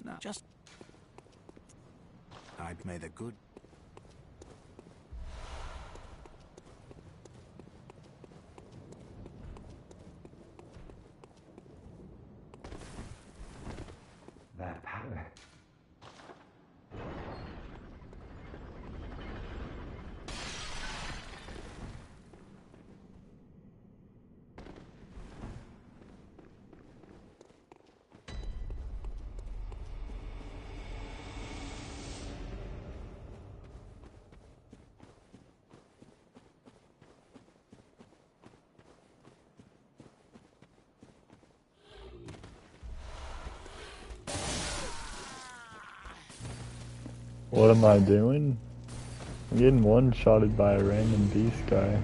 not now. Just... I'd made a good... That power. What am I doing? I'm getting one-shotted by a random beast guy.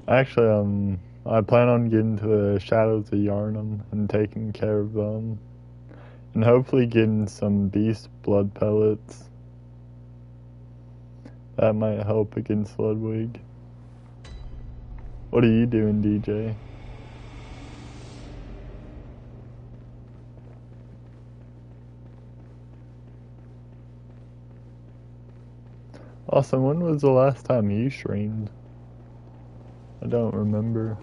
Actually, I plan on getting to the Shadows of Yharnam and taking care of them. And hopefully getting some beast blood pellets. That might help against Ludwig. What are you doing, DJ? Awesome, when was the last time you streamed? I don't remember.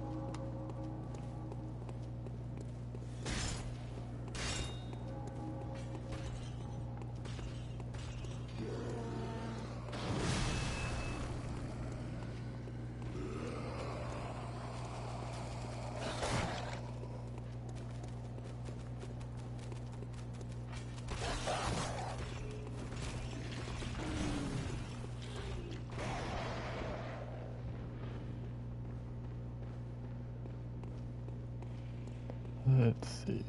Let's see.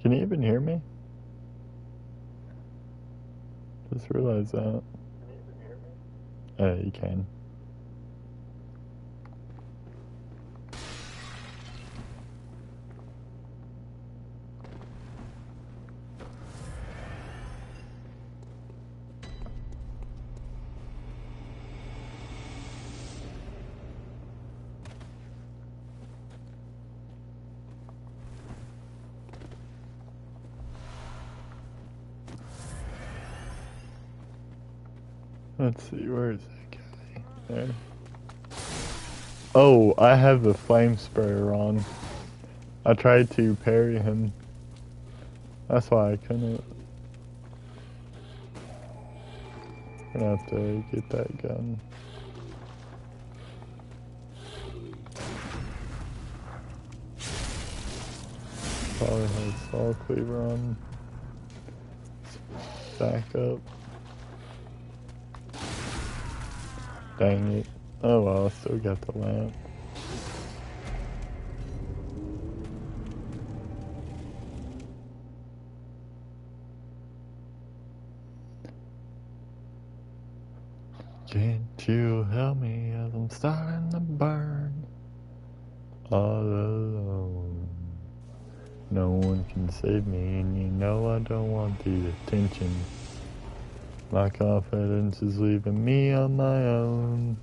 Can you even hear me? Just realized that. Yeah, you can. Let's see, where is that guy? There. Oh, I have the flame sprayer on. I tried to parry him. That's why I couldn't. I'm gonna have to get that gun. Probably has Saw Cleaver on. Back up. Dang it. Oh well, I still got the lamp. Can't you help me as I'm starting to burn all alone? No one can save me, and you know I don't want the attention. My confidence is leaving me on my own.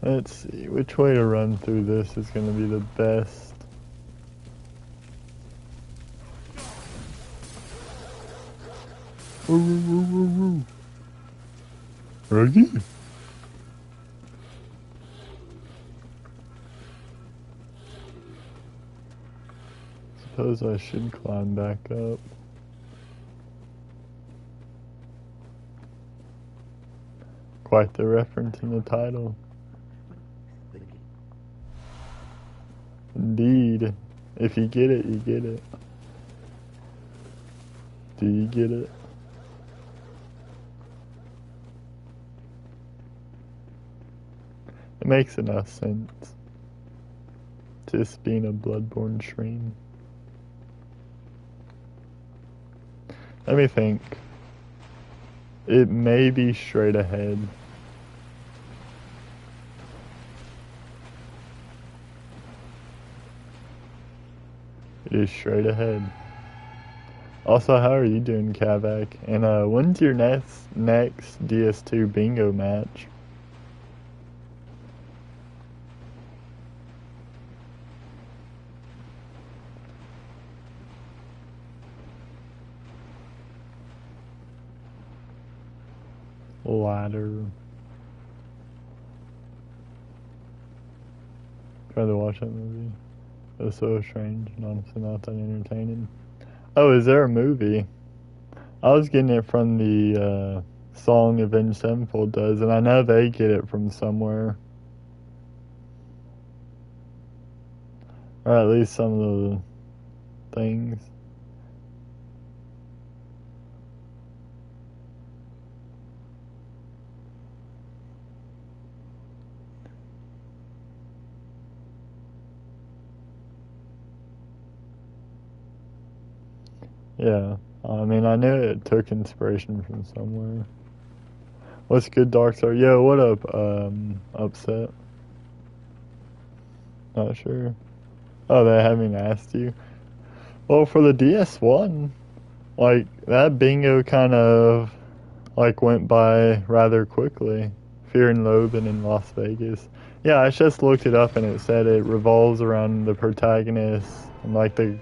Let's see, which way to run through this is going to be the best. Ready? Suppose I should climb back up. Quite the reference in the title. Indeed. If you get it, you get it. Do you get it? It makes enough sense. Just being a Bloodborne stream. Let me think. It may be straight ahead. It is straight ahead. Also, how are you doing, Kavak? And when's your next DS2 bingo match? Ladder. Tried to watch that movie. It was so strange and honestly not that entertaining. Oh, is there a movie? I was getting it from the song Avenged Sevenfold does, and I know they get it from somewhere. Or at least some of the things. Yeah. I mean, I knew it took inspiration from somewhere. What's good, Darkstar? Yo, what up, Upset? Not sure. Oh, they haven't asked you? Well, for the DS1, like, that bingo kind of, like, went by rather quickly. Fear and Loathing in Las Vegas. Yeah, I just looked it up and it said it revolves around the protagonist and, like, the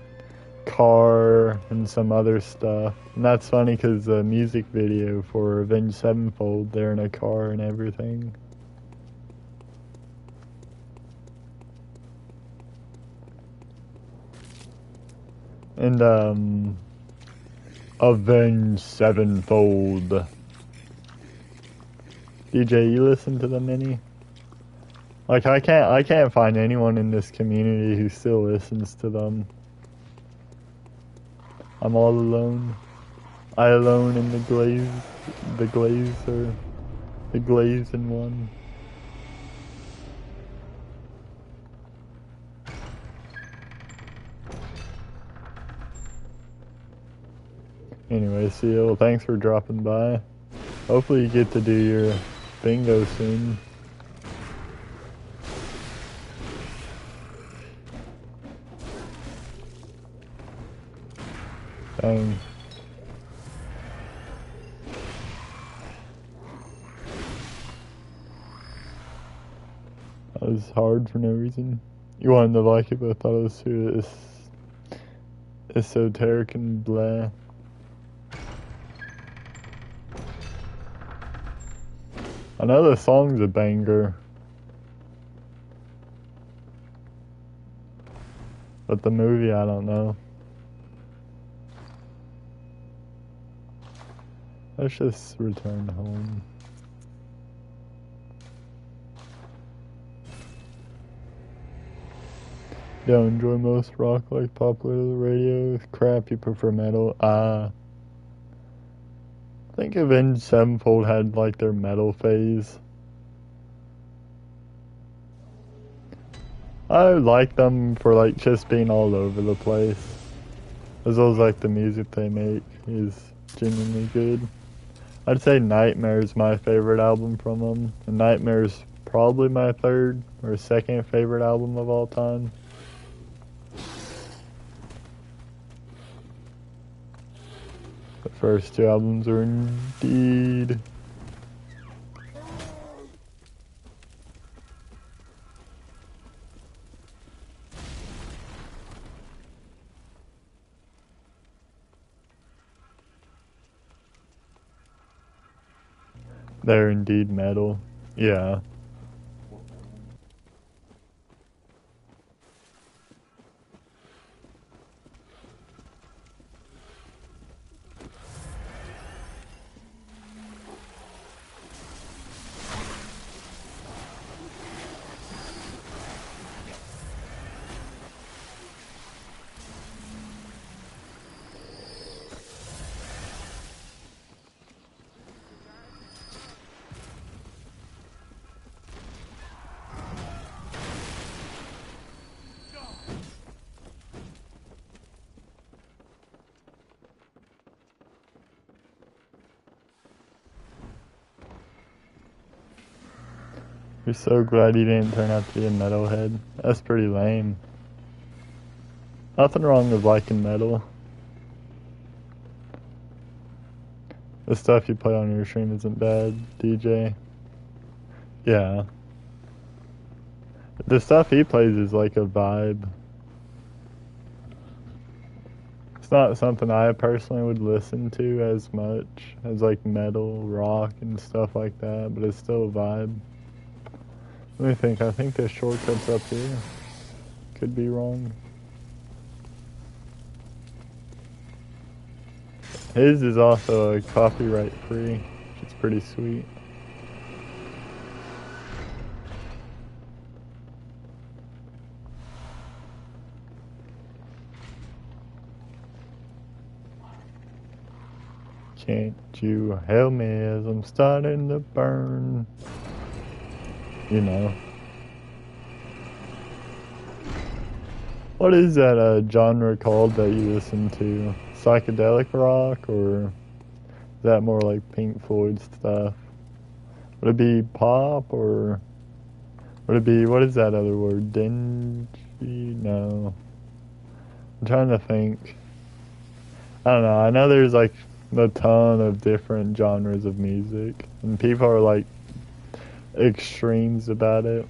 car and some other stuff. And that's funny because the music video for Avenged Sevenfold, they're in a car and everything. And Avenged Sevenfold. DJ, you listen to the Mini? Like I can't find anyone in this community who still listens to them. I'm all alone. I alone in the glazing one. Anyway, Seal, thanks for dropping by. Hopefully you get to do your bingo soon. Dang. That was hard for no reason. You wanted to like it, but I thought it was too esoteric and blah. I know the song's a banger, but the movie, I don't know. Let's just return home. Don't enjoy most rock like popular radio. Crap, you prefer metal. I think Avenged Sevenfold had like their metal phase. I like them for like just being all over the place. As well as like the music they make is genuinely good. I'd say Nightmare's my favorite album from them. And Nightmare's probably my third or second favorite album of all time. The first two albums are indeed. They're indeed metal. Yeah. You're so glad you didn't turn out to be a metalhead. That's pretty lame. Nothing wrong with liking metal. The stuff you play on your stream isn't bad, DJ. Yeah. The stuff he plays is like a vibe. It's not something I personally would listen to as much as like metal, rock, and stuff like that, but it's still a vibe. Let me think. I think there's shortcuts up here. Could be wrong. His is also a copyright free, which is pretty sweet. Can't you help me as I'm starting to burn? You know. What is that genre called that you listen to? Psychedelic rock, or is that more like Pink Floyd stuff? Would it be pop, or would it be, what is that other word? Dingy? No. I'm trying to think. I don't know. I know there's like a ton of different genres of music, and people are like extremes about it.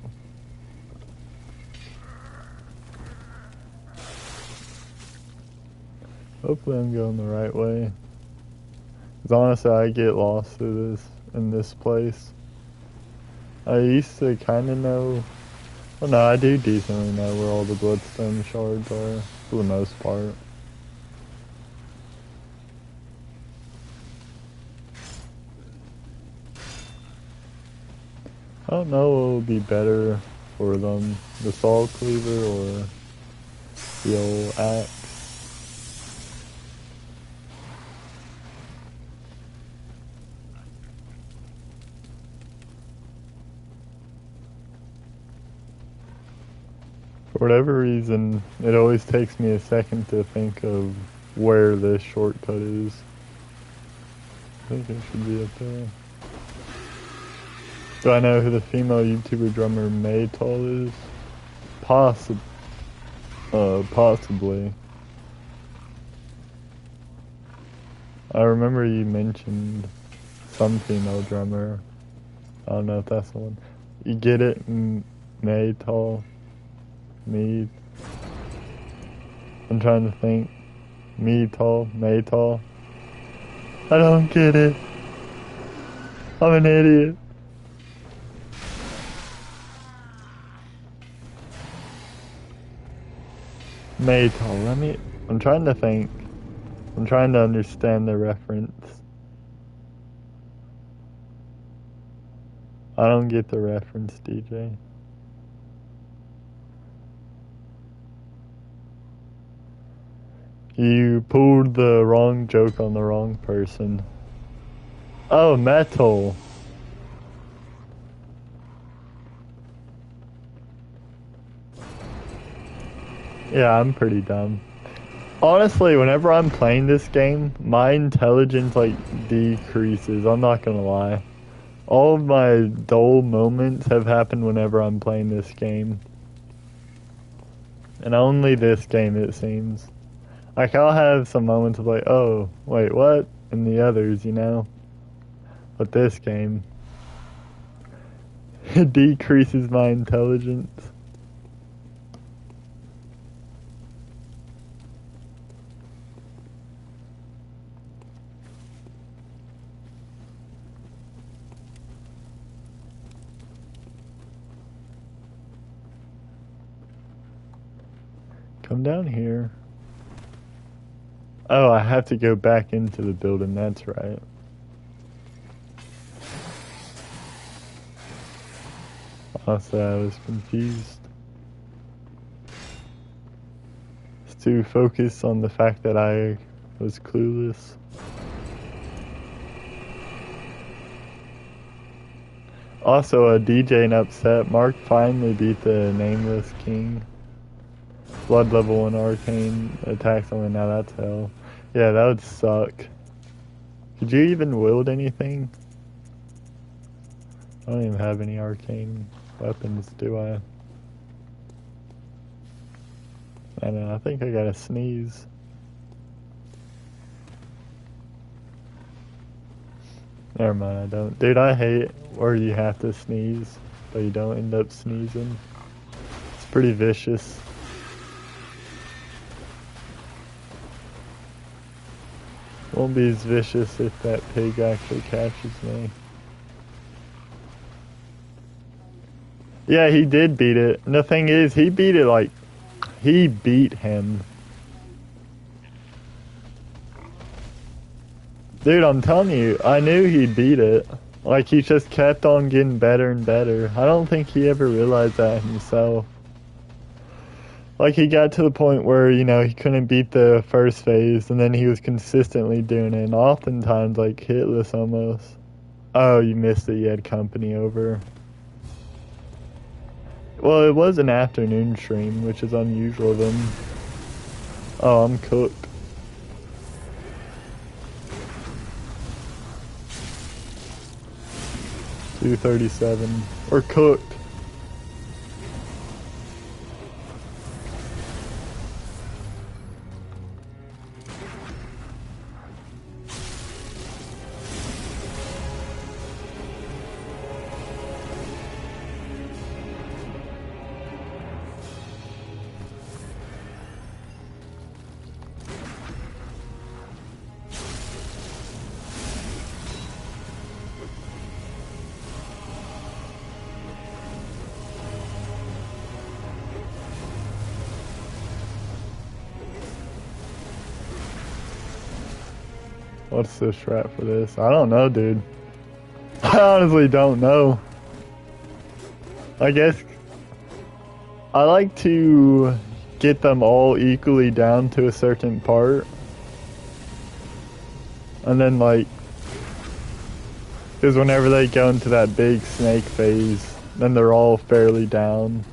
Hopefully I'm going the right way. Because honestly, I get lost in this place. I used to kind of know. Well, no, I do decently know where all the bloodstone shards are, for the most part. I don't know what would be better for them, the Soul Cleaver or the old axe. For whatever reason, it always takes me a second to think of where this shortcut is. I think it should be up there. Do I know who the female YouTuber drummer Maytal is? Possibly. I remember you mentioned some female drummer. I don't know if that's the one. You get it? Maytal? Me. I'm trying to think. Maytal. I don't get it. I'm an idiot. Maytal, I'm trying to think. I'm trying to understand the reference. I don't get the reference, DJ. You pulled the wrong joke on the wrong person. Oh, metal. Yeah, I'm pretty dumb. Honestly, whenever I'm playing this game, my intelligence, like, decreases. I'm not gonna lie. All of my dull moments have happened whenever I'm playing this game. And only this game, it seems. Like, I'll have some moments of like, oh, wait, what? And the others, you know? But this game, it decreases my intelligence. Come down here. Oh, I have to go back into the building, that's right. Honestly, I was confused. It's to focus on the fact that I was clueless. Also, DJ and Upset, Mark finally beat the Nameless King. Blood level 1 arcane attacks only, now that's hell. Yeah, that would suck. Could you even wield anything? I don't even have any arcane weapons, do I? And I think I gotta sneeze. Never mind, I don't. Dude, I hate where you have to sneeze, but you don't end up sneezing. It's pretty vicious. Won't be as vicious if that pig actually catches me. Yeah, he did beat it. And the thing is, he beat it like... He beat him. Dude, I'm telling you, I knew he'd beat it. Like, he just kept on getting better and better. I don't think he ever realized that himself. Like, he got to the point where, you know, he couldn't beat the first phase, and then he was consistently doing it, and oftentimes, like, hitless almost. Oh, you missed it, you had company over. Well, it was an afternoon stream, which is unusual of him. Oh, I'm cooked. $237. We're cooked. What's the strat for this? I don't know, dude. I honestly don't know. I guess I like to get them all equally down to a certain part. And then, like, because whenever they go into that big snake phase, then they're all fairly down.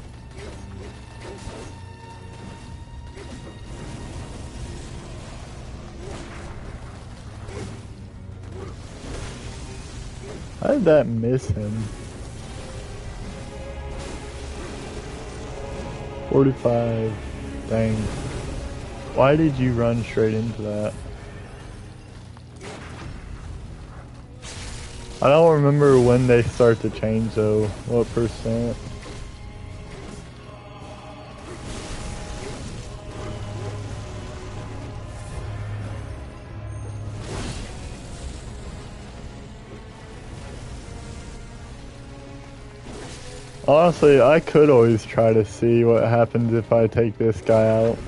How did that miss him? 45. Dang. Why did you run straight into that? I don't remember when they start to change though. What percent? Honestly, I could always try to see what happens if I take this guy out.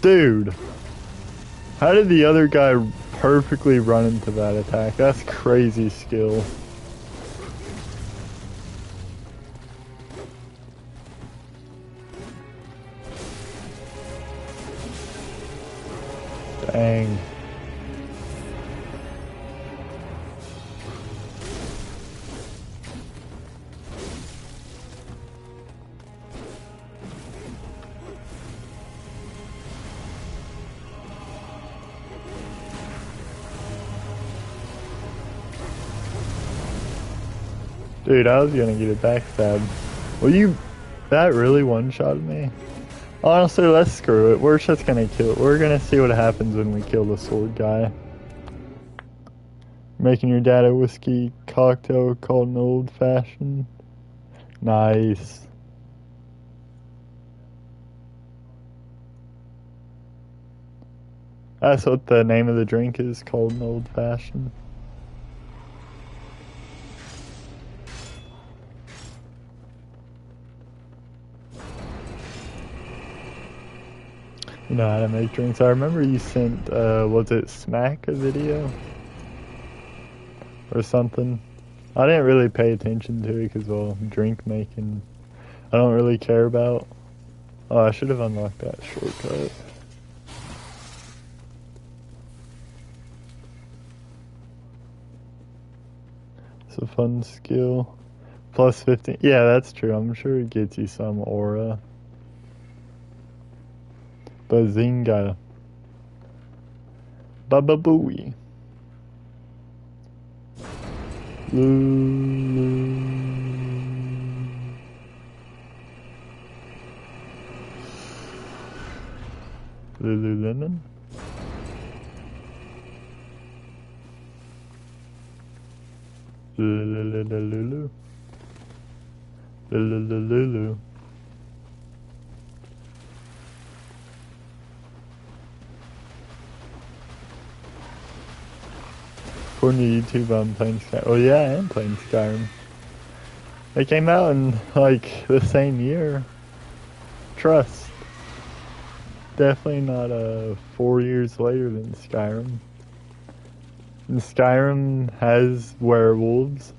Dude, how did the other guy perfectly run into that attack? That's crazy skill. Dang. Dude, I was gonna get a backstab. Well, that really one-shotted me? Honestly, let's screw it. We're just gonna kill it. We're gonna see what happens when we kill the sword guy. Making your dad a whiskey cocktail called an old-fashioned. Nice. That's what the name of the drink is, called an old-fashioned. You know how to make drinks. I remember you sent, was it Smack a video? Or something? I didn't really pay attention to it because, well, drink making, I don't really care about. Oh, I should have unlocked that shortcut. It's a fun skill. Plus 15. Yeah, that's true. I'm sure it gets you some aura. Bazinga. Baba Booey. Lulu. Lululemon. Lulu. Lulu. According to YouTube, I'm playing Skyrim. Oh yeah, I am playing Skyrim. It came out in like the same year. Trust. Definitely not 4 years later than Skyrim. And Skyrim has werewolves.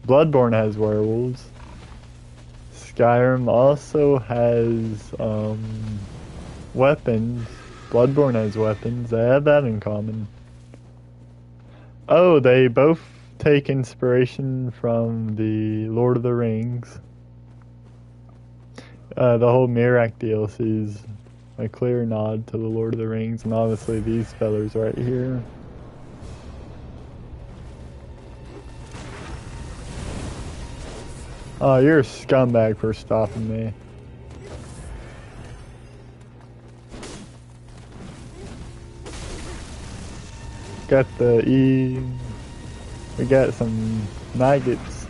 Bloodborne has werewolves. Skyrim also has weapons. Bloodborne has weapons. They have that in common. Oh, they both take inspiration from the Lord of the Rings. The whole Miraak DLC is a clear nod to the Lord of the Rings, and obviously these fellas right here. Oh, you're a scumbag for stopping me. Got the E. We got some maggots.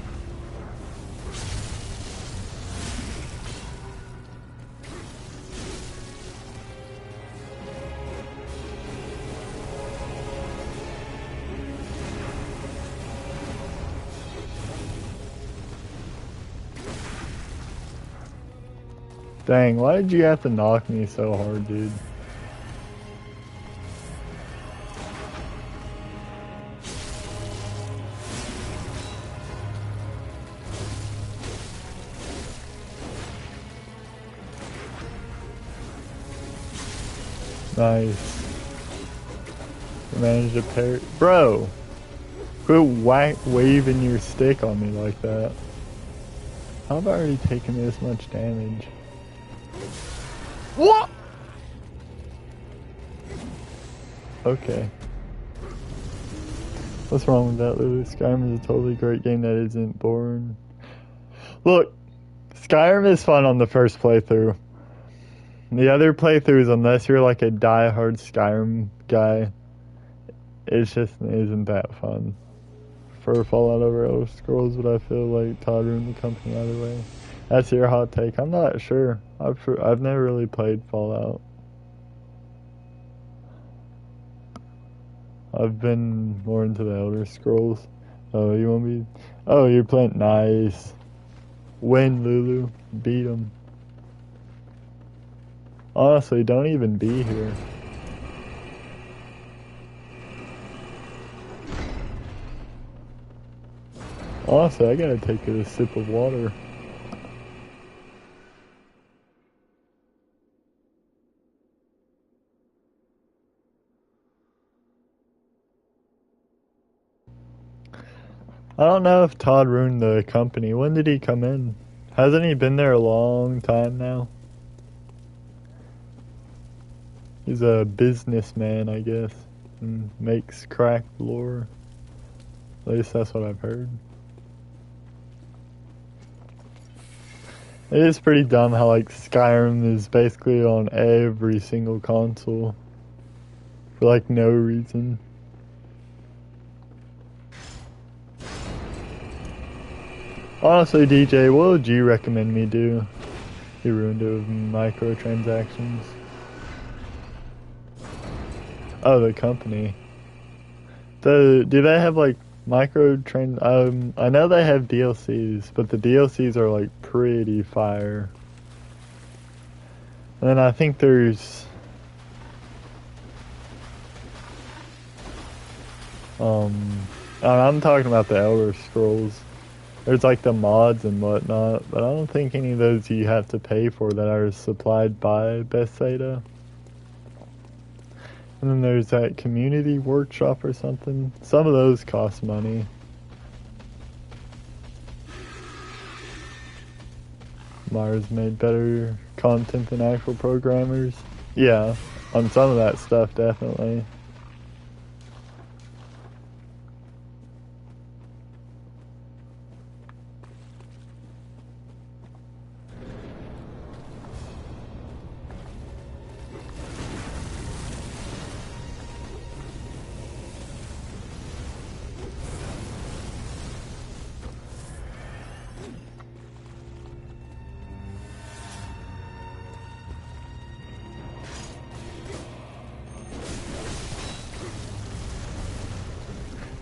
Dang, why did you have to knock me so hard, dude? Nice. You managed to parry. Bro! Quit waving your stick on me like that. How have I already taken this much damage? What? Okay. What's wrong with that, Lulu? Skyrim is a totally great game that isn't boring. Look, Skyrim is fun on the first playthrough. The other playthroughs, unless you're like a die-hard Skyrim guy, it just isn't that fun. For Fallout over Elder Scrolls, but I feel like Todd ruined the company either way. That's your hot take. I'm not sure. I've never really played Fallout. I've been more into the Elder Scrolls. Oh, you want me? Oh, you're playing nice. Win, Lulu. Beat him. Honestly, don't even be here. Honestly, I gotta take a sip of water. I don't know if Todd ruined the company. When did he come in? Hasn't he been there a long time now? He's a businessman, I guess, and makes crack lore. At least that's what I've heard. It is pretty dumb how like Skyrim is basically on every single console for like no reason. Honestly, DJ, what would you recommend me do? You ruined it with microtransactions. Oh, the company. Do they have like I know they have DLCs, but the DLCs are like pretty fire. And then I think there's I'm talking about the Elder Scrolls. There's like the mods and whatnot, but I don't think any of those you have to pay for that are supplied by Bethesda. And then there's that community workshop or something. Some of those cost money. Mars made better content than actual programmers. Yeah, on some of that stuff, definitely.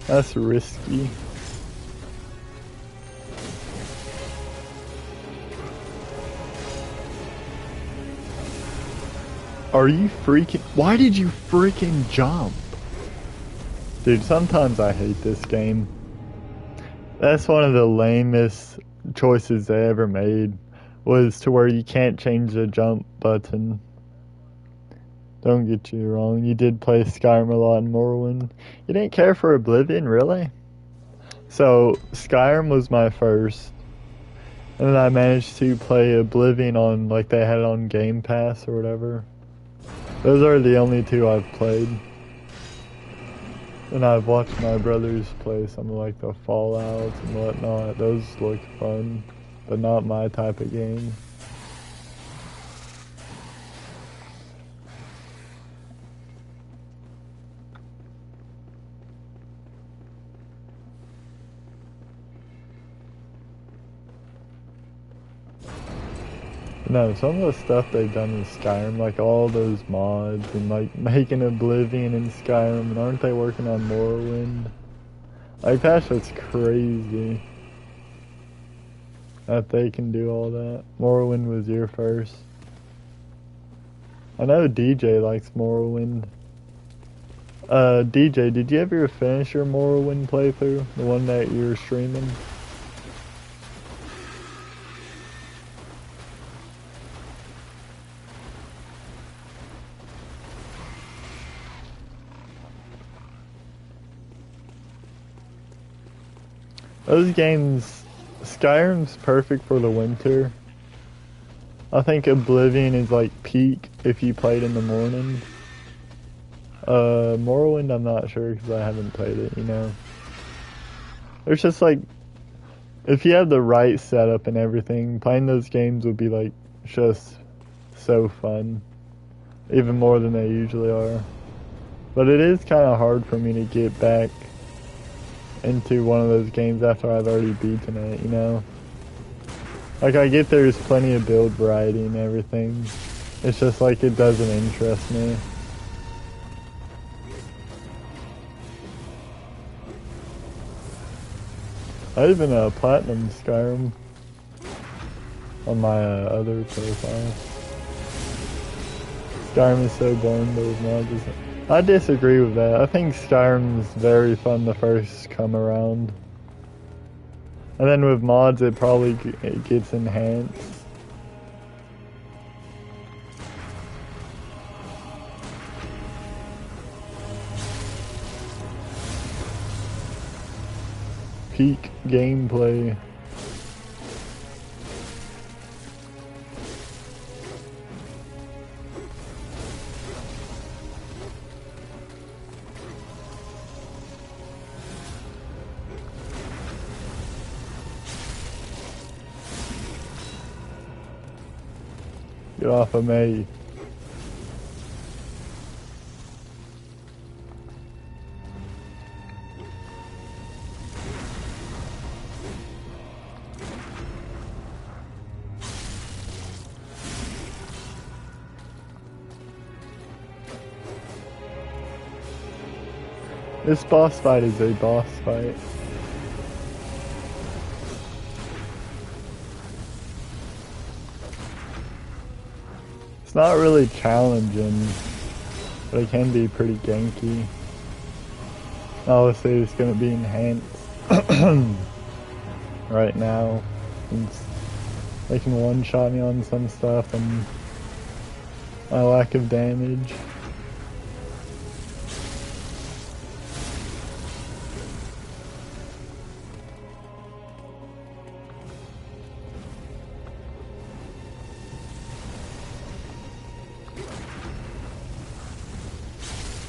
That's risky. Are you freaking... Why did you freaking jump? Dude, sometimes I hate this game. That's one of the lamest choices they ever made, was to where you can't change the jump button. Don't get you wrong, you did play Skyrim a lot in Morrowind. You didn't care for Oblivion, really? So, Skyrim was my first. And then I managed to play Oblivion on, like, they had it on Game Pass or whatever. Those are the only two I've played. And I've watched my brothers play some of, like, the Fallouts and whatnot. Those look fun, but not my type of game. No, some of the stuff they've done in Skyrim, like all those mods and like making Oblivion in Skyrim, and aren't they working on Morrowind? Like that's just crazy that they can do all that. Morrowind was your first. I know DJ likes Morrowind. DJ, did you ever finish your Morrowind playthrough? The one that you were streaming? Those games, Skyrim's perfect for the winter. I think Oblivion is like peak if you played in the morning. Morrowind I'm not sure because I haven't played it, you know. There's just like, if you have the right setup and everything, playing those games would be like just so fun. Even more than they usually are. But it is kind of hard for me to get back into one of those games after I've already beaten it, you know? Like, I get there's plenty of build variety and everything. It's just like it doesn't interest me. I even platinum Skyrim on my other profile. Skyrim is so boring, but with mods isn't. I disagree with that. I think Skyrim's very fun the first come around. And then with mods it probably gets enhanced. Peak gameplay. Get off of me. This boss fight is a boss fight. It's not really challenging, but it can be pretty ganky. Obviously it's going to be enhanced right now, since they can one-shot me on some stuff and my lack of damage.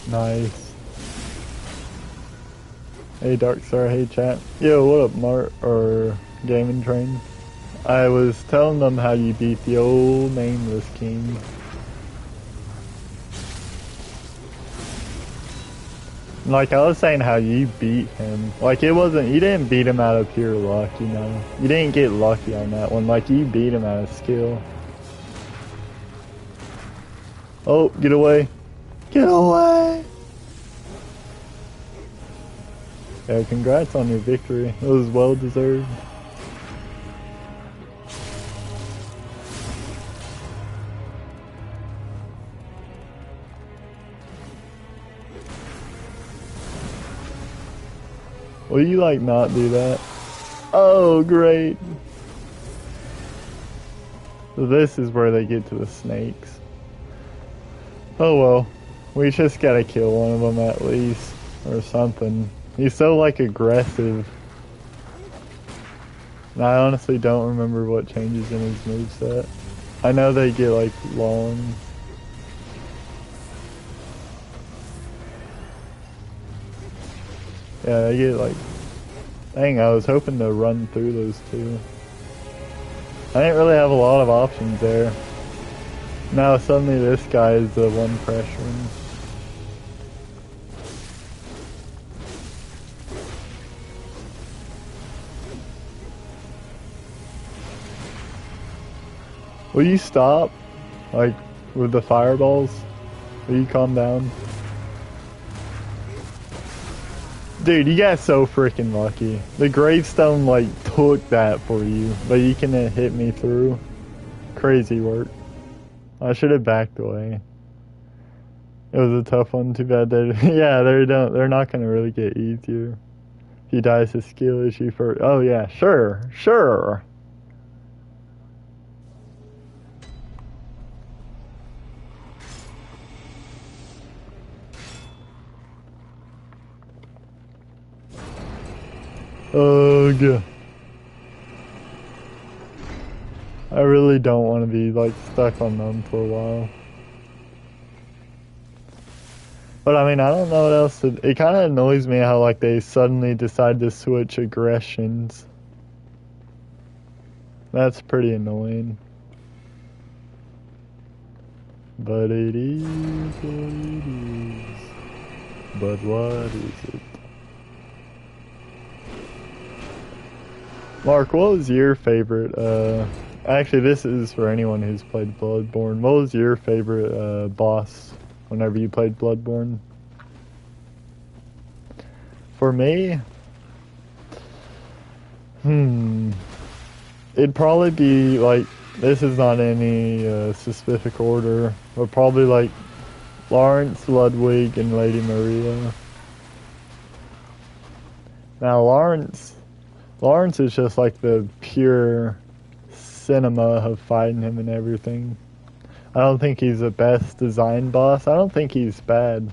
Nice. Hey Darkstar, hey chat. Yo, what up Mart or Gaming Train? I was telling them how you beat the old Nameless King. Like I was saying how you beat him. Like it wasn't, you didn't beat him out of pure luck, you know. You didn't get lucky on that one. Like you beat him out of skill. Oh, get away. Get away. Yeah, congrats on your victory. It was well deserved. Will you like not do that? Oh, great. So this is where they get to the snakes. Oh well, we just gotta kill one of them at least, or something. He's so like aggressive. And I honestly don't remember what changes in his moveset. I know they get like long. Yeah, they get like... Dang, I was hoping to run through those two. I didn't really have a lot of options there. Now suddenly this guy is the one pressuring. Will you stop? Like, with the fireballs? Will you calm down? Dude, you got so freaking lucky. The gravestone, like, took that for you, but you can hit me through. Crazy work. I should have backed away. It was a tough one, too bad they... Yeah, they're not gonna really get easier. If you die, it's a skill issue for... Oh yeah, sure, sure! Ugh. I really don't want to be like stuck on them for a while. But I mean, I don't know what else to... It kind of annoys me how like they suddenly decide to switch aggressions. That's pretty annoying. But it is what it is. But what is it? Mark, what was your favorite, actually this is for anyone who's played Bloodborne. What was your favorite, boss whenever you played Bloodborne? For me? It'd probably be, like, this is not any, specific order, but probably, like, Lawrence, Ludwig, and Lady Maria. Now, Lawrence is just like the pure cinema of fighting him and everything. I don't think he's the best design boss. I don't think he's bad.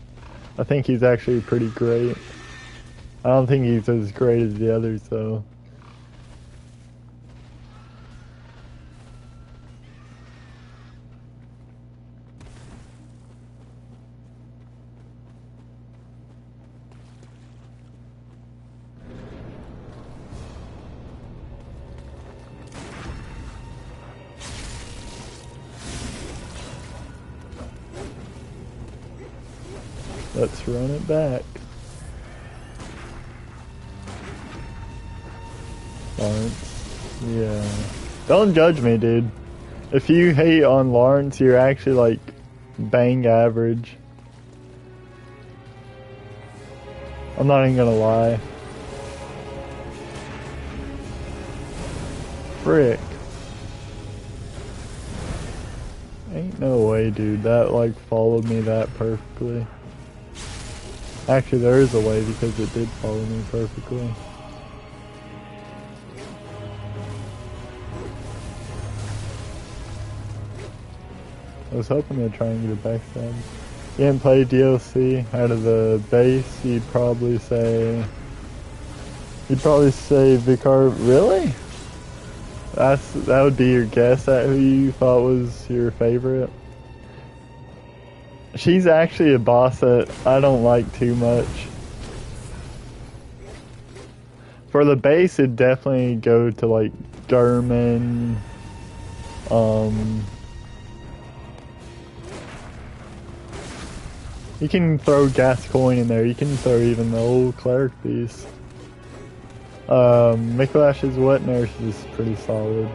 I think he's actually pretty great. I don't think he's as great as the others though. Let's run it back. Lawrence. Yeah. Don't judge me, dude. If you hate on Lawrence, you're actually like bang average. I'm not even gonna lie. Frick. Ain't no way, dude. That like followed me that perfectly. Actually, there is a way because it did follow me perfectly. I was hoping to try and get a backstab. You didn't play DLC out of the base, you'd probably say Vicar. Really? That would be your guess at who you thought was your favorite? She's actually a boss that I don't like too much. For the base, it'd definitely go to like German. You can throw Gascoigne in there. You can throw even the old cleric piece. Mikolash's Wet Nurse is pretty solid.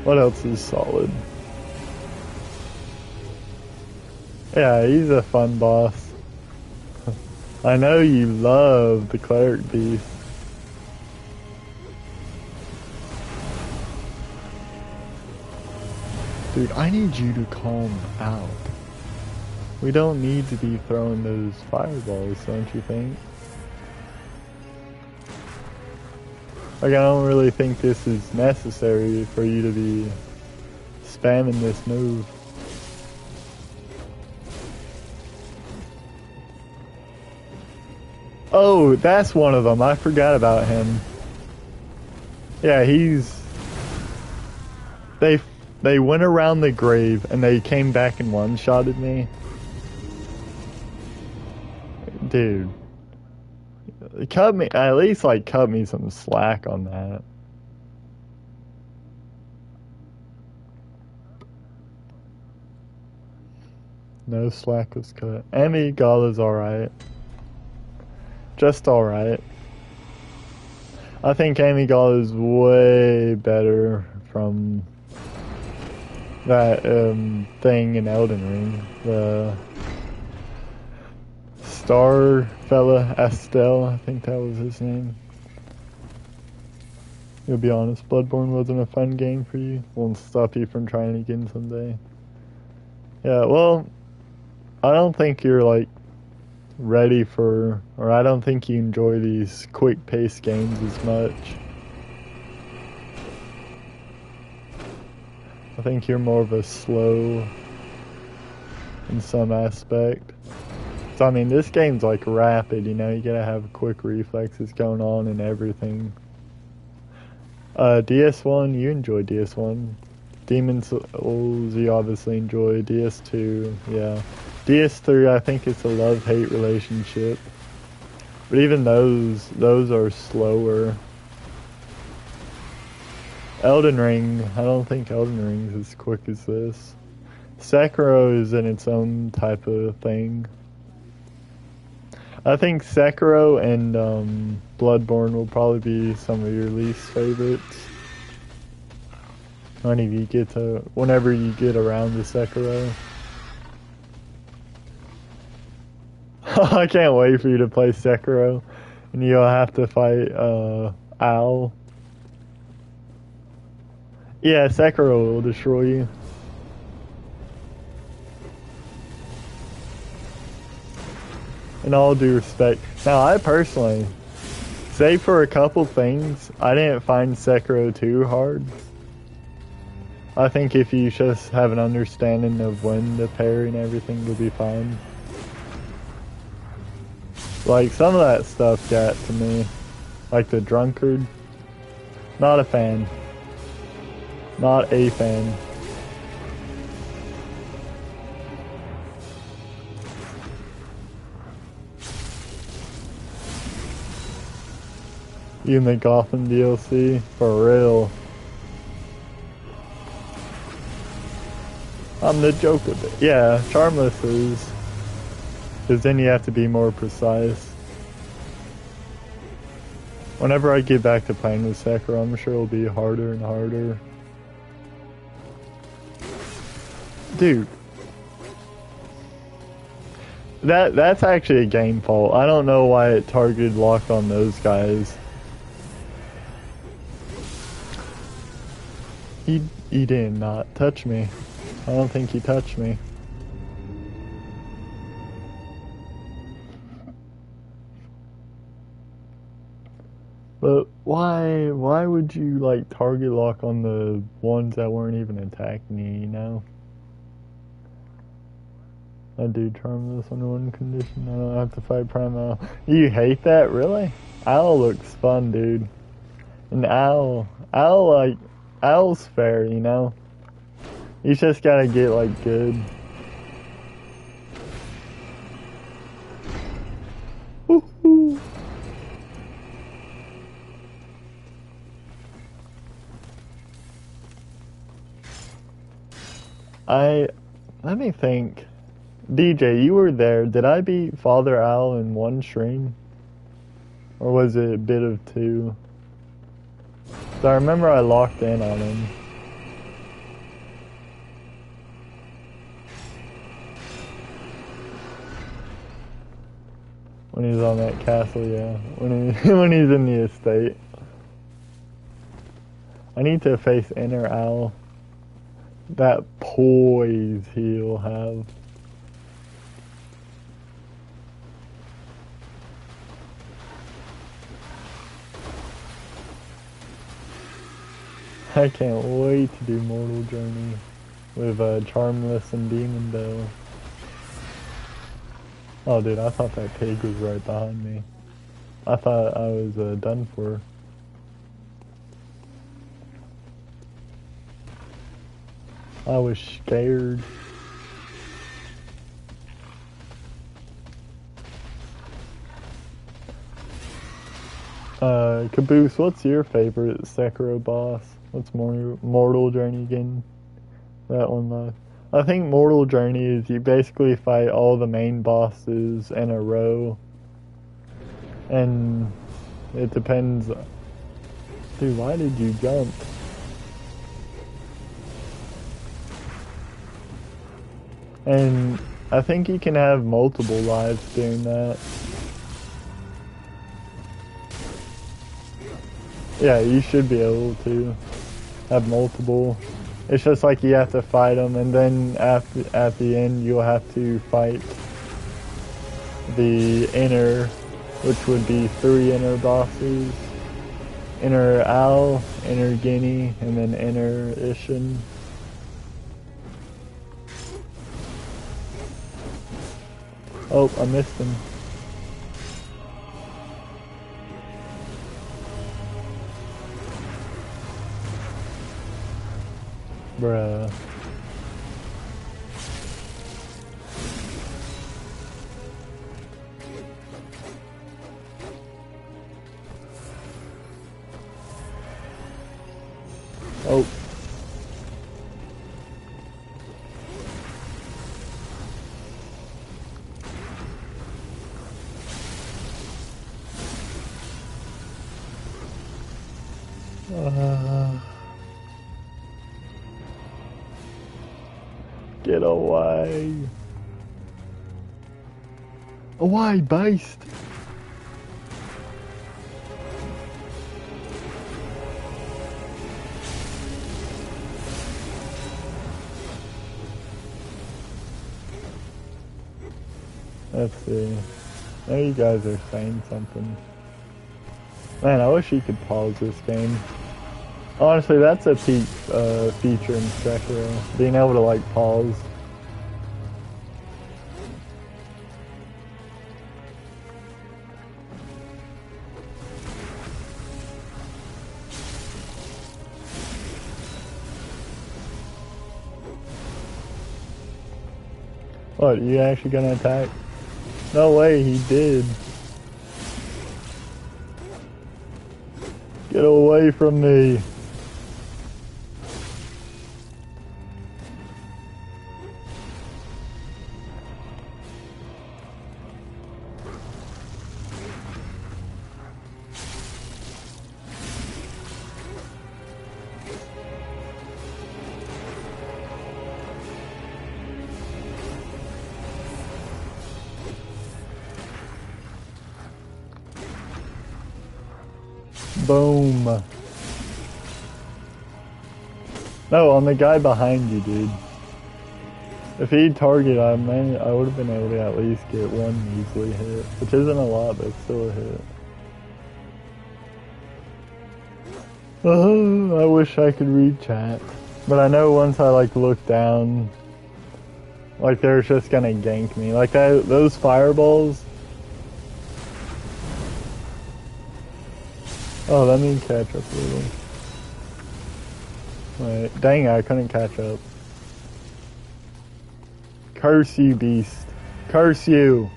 What else is solid? Yeah, he's a fun boss. I know you love the cleric piece. Dude, I need you to calm out. We don't need to be throwing those fireballs, don't you think? Like, I don't really think this is necessary for you to be spamming this move. Oh, that's one of them. I forgot about him. Yeah, They went around the grave and they came back and one-shotted me. Dude. At least like cut me some slack on that. No slack was cut. Amy Gala's alright. Just alright. I think Amy Gala is way better from that thing in Elden Ring. The Star fella, Estelle, I think that was his name. You'll be honest, Bloodborne wasn't a fun game for you. Won't stop you from trying again someday. Yeah, well, I don't think you're like ready for, or I don't think you enjoy these quick paced games as much. I think you're more of a slow in some aspect. So I mean, this game's like rapid, you know, you gotta have quick reflexes going on and everything. DS1, you enjoy DS1. Demon's Souls, you obviously enjoy. DS2, yeah. DS3, I think it's a love-hate relationship. But even those are slower. Elden Ring, I don't think Elden Ring's as quick as this. Sekiro is in its own type of thing. I think Sekiro and Bloodborne will probably be some of your least favorites. Whenever you get around to Sekiro. I can't wait for you to play Sekiro, and you'll have to fight Owl. Yeah, Sekiro will destroy you. In all due respect. Now, I personally, save for a couple things, I didn't find Sekiro too hard. I think if you just have an understanding of when to parry and everything, you'll be fine. Like, some of that stuff got to me. Like the drunkard. Not a fan. Not a fan. You in the Gotham DLC? For real. I'm the joke of it. Yeah, Charmless is. Because then you have to be more precise. Whenever I get back to playing with Sekiro, I'm sure it'll be harder and harder. Dude. That's actually a game fault. I don't know why it targeted locked on those guys. He did not touch me. I don't think he touched me. But why would you like target lock on the ones that weren't even attacking you know? I do Charmless under one condition. I don't have to fight Prime Owl. You hate that? Really? Owl looks fun, dude. And Owl's fair, you know? You just gotta get, like, good. Let me think. DJ, you were there. Did I beat Father Al in one stream? Or was it a bit of two? So I remember I locked in on him. When he's on that castle, yeah. When he's in the estate. I need to face Inner Al. That poise he'll have. I can't wait to do Mortal Journey with Charmless and Demon Bell. Oh dude, I thought that pig was right behind me. I thought I was done for. I was scared. Caboose, what's your favorite Sekiro boss? What's Mortal Journey again? That one live. I think Mortal Journey is you basically fight all the main bosses in a row. And it depends. Dude, why did you jump? And I think you can have multiple lives doing that. Yeah, you should be able to have multiple. It's just like you have to fight them, and then at the end you'll have to fight the inner, which would be 3 inner bosses. Inner Al, Inner Guinea, and then Inner Ishin. Oh, I missed him. Bruh. Oh. Get away. Away, beast. Let's see. Now you guys are saying something. Man, I wish you could pause this game. Honestly, that's a peak feature in Sekiro. Being able to, like, pause. What, you actually gonna attack? No way, he did. Get away from me. Boom. No, on the guy behind you, dude. If he'd target, I would have been able to at least get one measly hit, which isn't a lot, but it's still a hit. I wish I could read chat, but I know once I like look down, like they're just gonna gank me. Like those fireballs. Oh, let me catch up a little. Wait, dang it, I couldn't catch up. Curse you, beast. Curse you.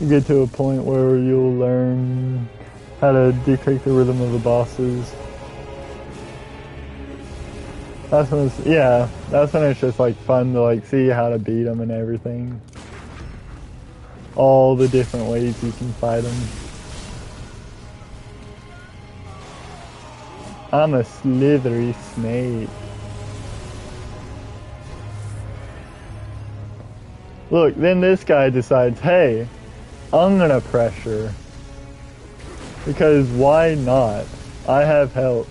You get to a point where you'll learn how to dictate the rhythm of the bosses. That's when it's, yeah, that's when it's just like fun to like see how to beat them and everything. All the different ways you can fight them. I'm a slithery snake. Look, then this guy decides, hey, I'm gonna pressure. Because why not? I have help.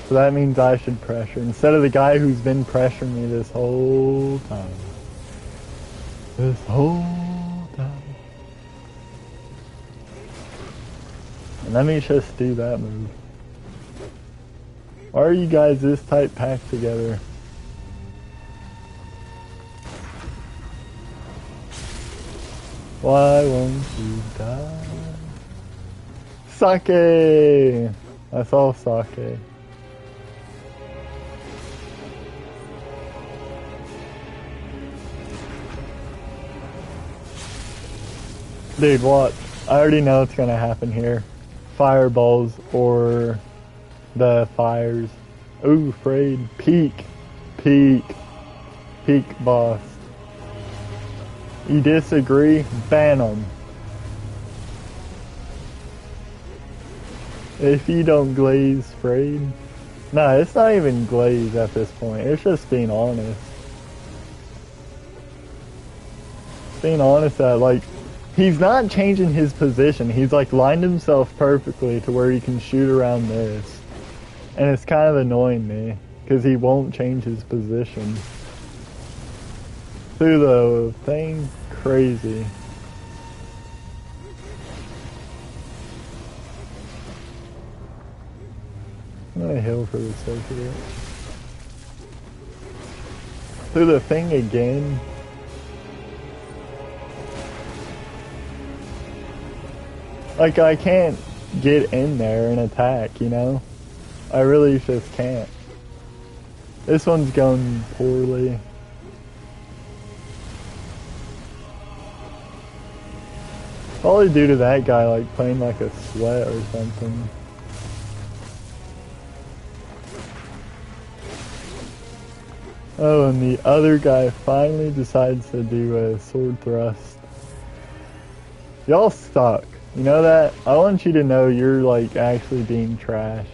So that means I should pressure. Instead of the guy who's been pressuring me this whole time. This whole time. And let me just do that move. Why are you guys this tight packed together? Why won't you die? Sake! I saw sake. Dude, watch. I already know what's gonna happen here. Fireballs or the fires. Ooh, afraid. Peak. Peak. Peak boss. You disagree? Ban them. If you don't glaze Frayed. Nah, it's not even glaze at this point. It's just being honest. Being honest that, like, he's not changing his position. He's, like, lined himself perfectly to where he can shoot around this. And it's kind of annoying me, because he won't change his position. Through the thing, crazy. I'm gonna heal for the sake of it. Through the thing again. Like, I can't get in there and attack, you know? I really just can't. This one's going poorly. Probably due to that guy, like, playing like a sweat or something. Oh, and the other guy finally decides to do a sword thrust. Y'all suck. You know that? I want you to know you're, like, actually being trash.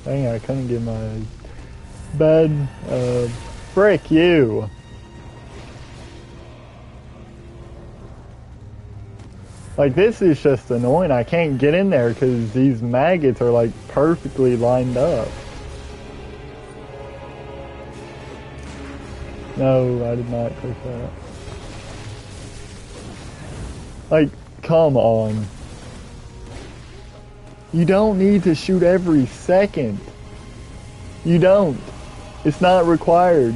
Dang, I couldn't get my bed. Frick you! Like, this is just annoying. I can't get in there because these maggots are, like, perfectly lined up. No, I did not click that. Like, come on. You don't need to shoot every second. You don't. It's not required.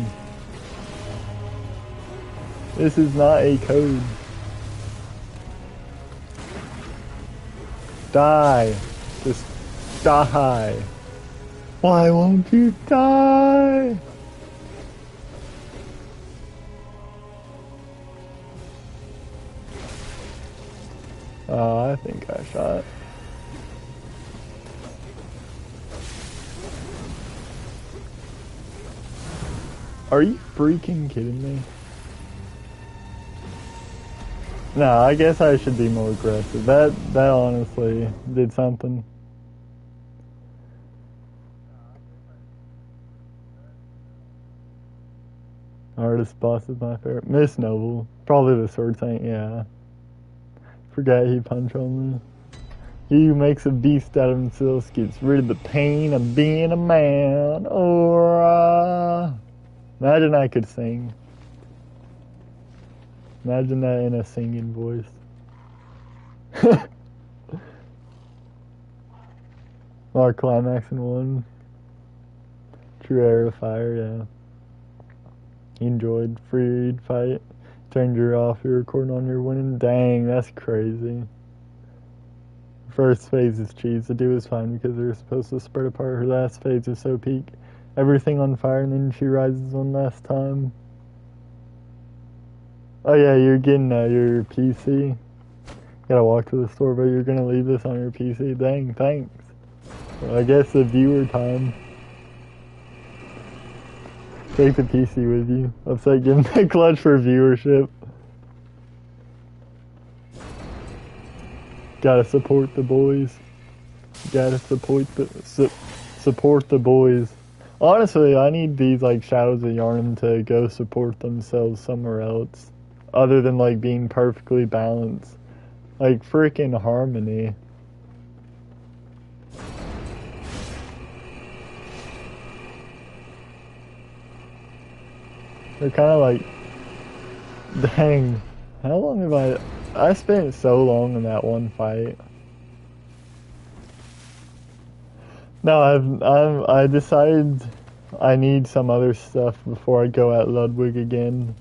This is not a code. Die. Just die. Why won't you die? Oh, I think I shot. Are you freaking kidding me? No, I guess I should be more aggressive. That honestly did something. Hardest boss is my favorite. Miss Noble. Probably the sword saint, yeah. Forgot he punched on me. He who makes a beast out of himself gets rid of the pain of being a man. Or imagine I could sing. Imagine that in a singing voice. Our climax in one. True air of fire, yeah. Enjoyed freed fight. Turned your off your recording on your winning. Dang, that's crazy. First phase is cheese. The dew is fine because they're supposed to spread apart. Her last phase is so peak. Everything on fire and then she rises one last time. Oh yeah, you're getting your PC. Gotta walk to the store, but you're gonna leave this on your PC. Dang, thanks. Well, I guess the viewer time. Take the PC with you. Upside, give him the clutch for viewership. Gotta support the boys. Gotta support the boys. Honestly, I need these like Shadows of Yharnam to go support themselves somewhere else, other than like being perfectly balanced. Like freaking Harmony. They're kind of like, dang, how long have I spent so long in that one fight. No, I decided I need some other stuff before I go at Ludwig again.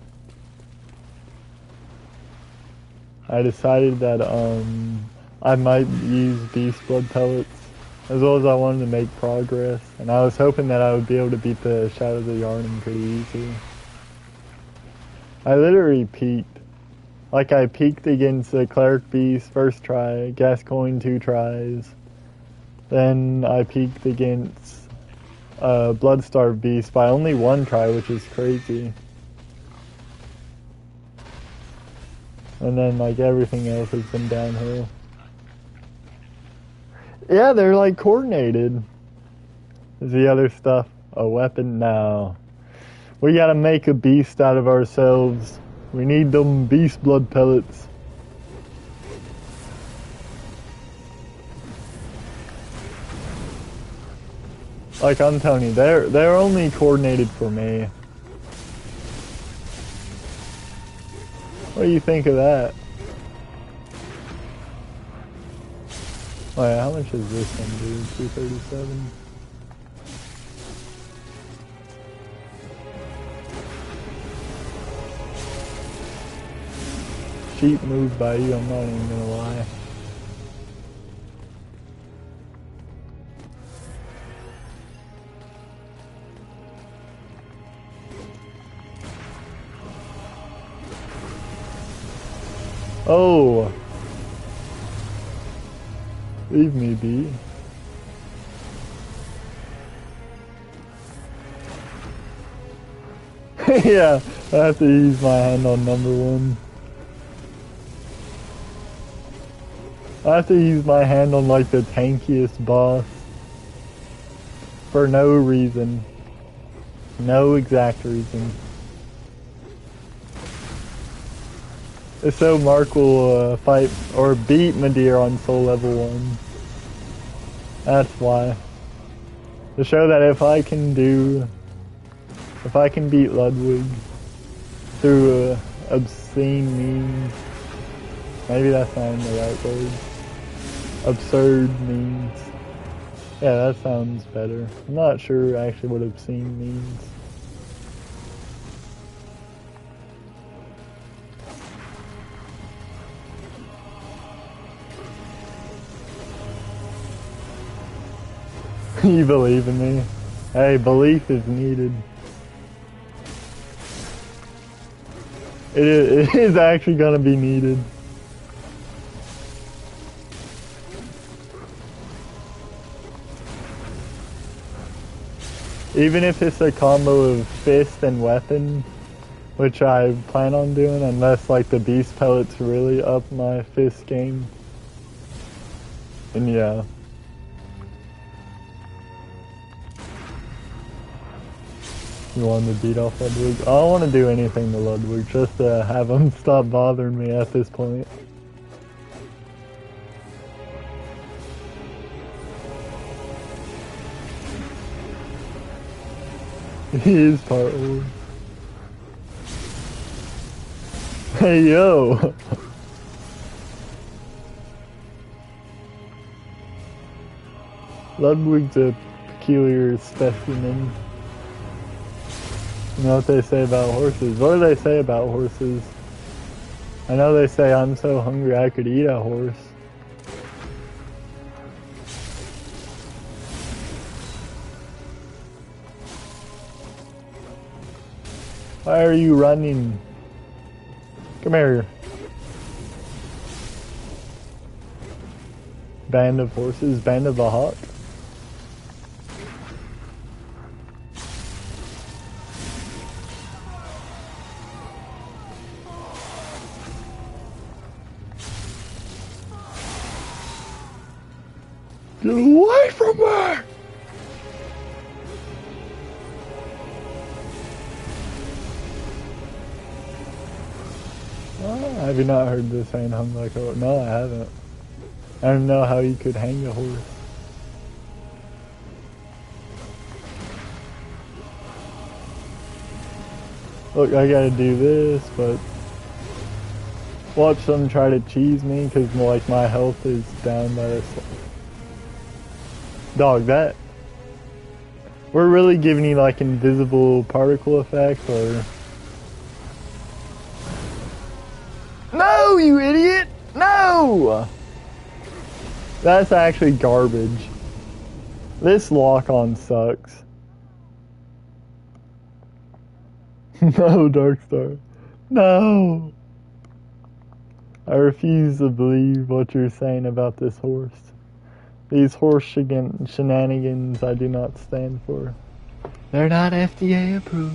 I decided that I might use Beast Blood Pellets, as well as I wanted to make progress, and I was hoping that I would be able to beat the Shadows of Yharnam pretty easy. I literally peaked. Like, I peaked against the Cleric Beast first try, Gascoigne 2 tries. Then I peaked against Bloodstarved Beast by only 1 try, which is crazy. And then, like, everything else has been downhill. Yeah, they're, like, coordinated. Is the other stuff a weapon? No. We gotta make a beast out of ourselves. We need them Beast Blood Pellets. Like I'm telling you, they're only coordinated for me. What do you think of that? Oh yeah, how much is this one, dude? 237. Cheap move by you, I'm not even gonna lie. Oh! Leave me be. Yeah, I have to use my hand on number 1. I have to use my hand on like the tankiest boss. For no reason. No exact reason. It's so Mark will fight or beat Midir on Soul Level 1. That's why. To show that if I can beat Ludwig through obscene means, maybe that's not the right word. Absurd means. Yeah, that sounds better. I'm not sure actually what obscene means. You believe in me? Hey, belief is needed. It is actually gonna be needed. Even if it's a combo of fist and weapon, which I plan on doing, unless like the beast pellets really up my fist game. And yeah. You want to beat off Ludwig? I don't want to do anything to Ludwig, just to have him stop bothering me at this point. He is part old. Hey yo! Ludwig's a peculiar specimen. You know what they say about horses? What do they say about horses? I know they say I'm so hungry I could eat a horse. Why are you running? Come here. Band of horses, band of the hawk. Get away from me! Oh, have you not heard this saying hung like a horse? No, I haven't. I don't know how you could hang a horse. Look, I gotta do this, but watch them try to cheese me because like my health is down by this. Dog, that we're really giving you like invisible particle effect, or no, you idiot! No, that's actually garbage. This lock-on sucks. No, Darkstar. No! I refuse to believe what you're saying about this horse. These horse shenanigans I do not stand for. They're not FDA approved.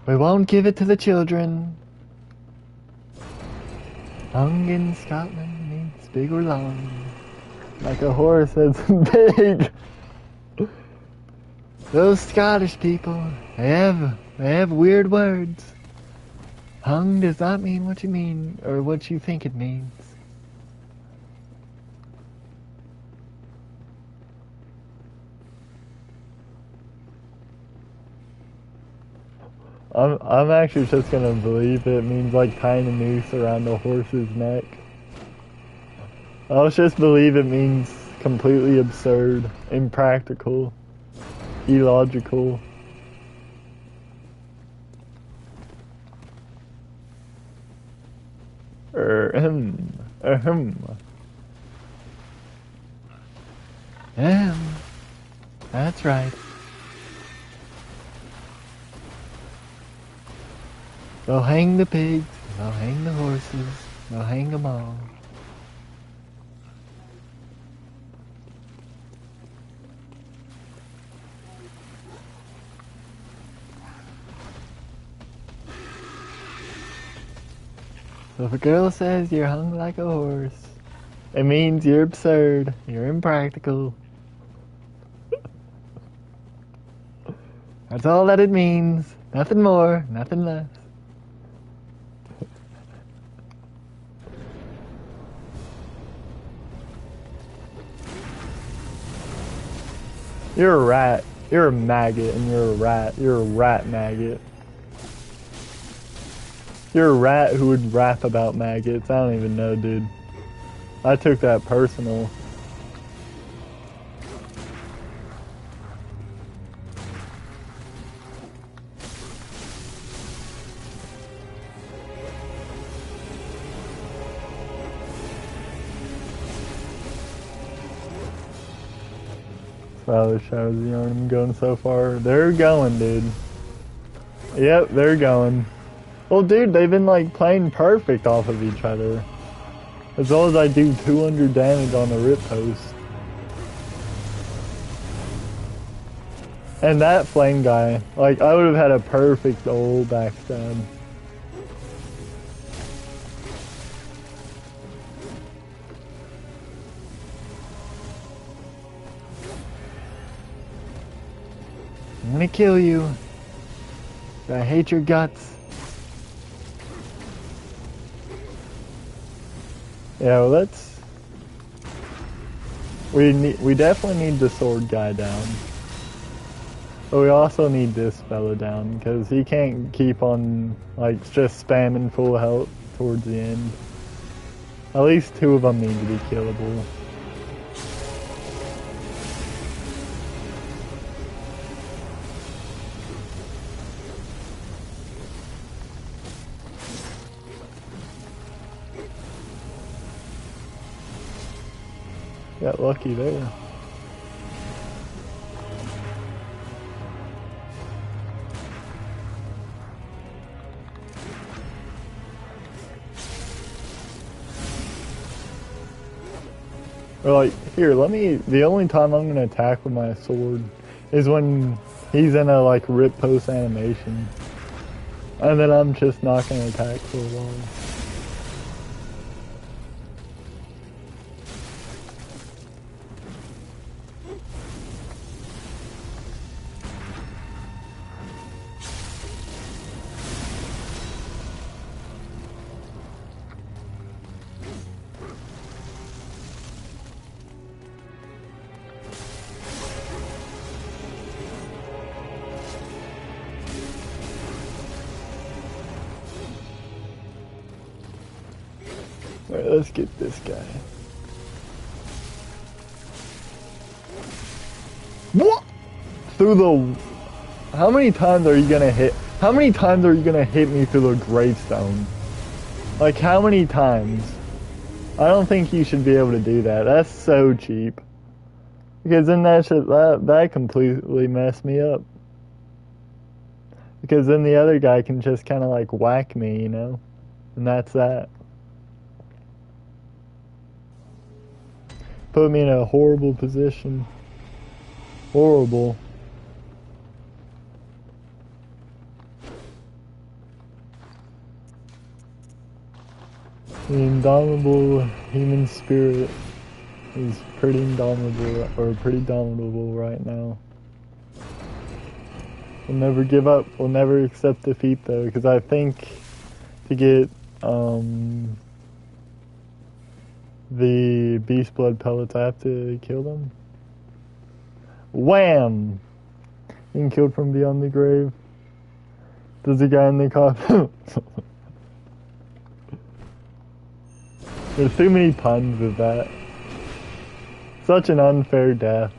We won't give it to the children. Hung in Scotland means big or long. Like a horse that's big. Those Scottish people, they have weird words. Hung does not mean what you mean, or what you think it means. I'm actually just gonna believe it means like tying a noose around a horse's neck. I'll just believe it means completely absurd, impractical, illogical. That's right. They'll hang the pigs, they'll hang the horses, they'll hang them all. So if a girl says you're hung like a horse, it means you're absurd, you're impractical. That's all that it means. Nothing more, nothing less. You're a rat. You're a maggot and you're a rat. You're a rat maggot. You're a rat who would rap about maggots. I don't even know, dude. I took that personal. Wow, the Shadows of Yharnam going so far. They're going, dude. Yep, they're going. Well, dude, they've been like playing perfect off of each other. As long as I do 200 damage on the rip post. And that flame guy, like I would have had a perfect old backstab. I'm gonna kill you. I hate your guts. Yeah, well, let's. We definitely need the sword guy down. But we also need this fella down because he can't keep on like just spamming full health towards the end. At least two of them need to be killable. Got lucky there. Or like, here, the only time I'm gonna attack with my sword is when he's in a like rip post animation. And then I'm just not gonna attack for a while. Alright, let's get this guy. What? Through the... How many times are you gonna hit... How many times are you gonna hit me through the gravestone? Like, how many times? I don't think you should be able to do that. That's so cheap. Because then that completely messed me up. Because then the other guy can just kind of like whack me, you know? And that's that. Put me in a horrible position. Horrible. The indomitable human spirit is pretty indomitable, or pretty dominable right now. We'll never give up. We'll never accept defeat though, because I think to get the beast blood pellets, I have to kill them. Wham! Being killed from beyond the grave. There's a guy in the coffin. There's too many puns with that. Such an unfair death.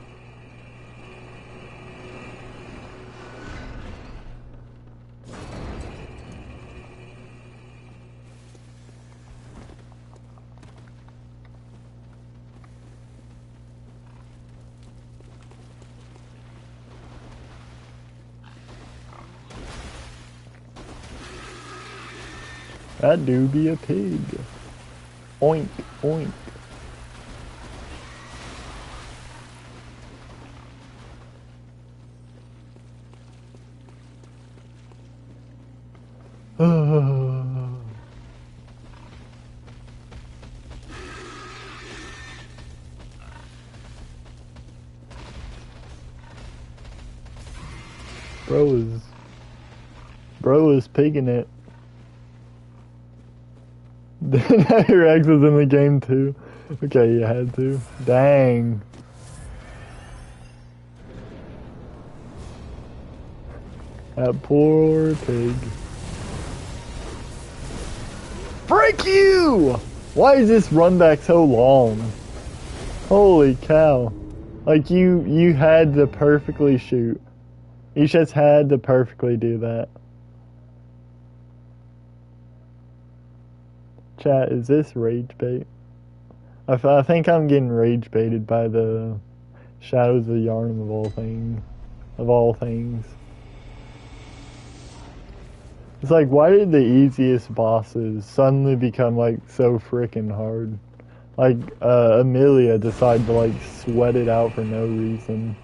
That do be a pig. Oink, oink. Bro is pigging it. Your ex was in the game too. Okay, you had to. Dang. That poor pig. Frick you! Why is this run back so long? Holy cow. Like you had to perfectly shoot. You just had to perfectly do that. Chat, is this rage bait? I think I'm getting rage baited by the Shadows of Yharnam of all things. It's like, why did the easiest bosses suddenly become like so freaking hard? Like Amelia decided to like sweat it out for no reason.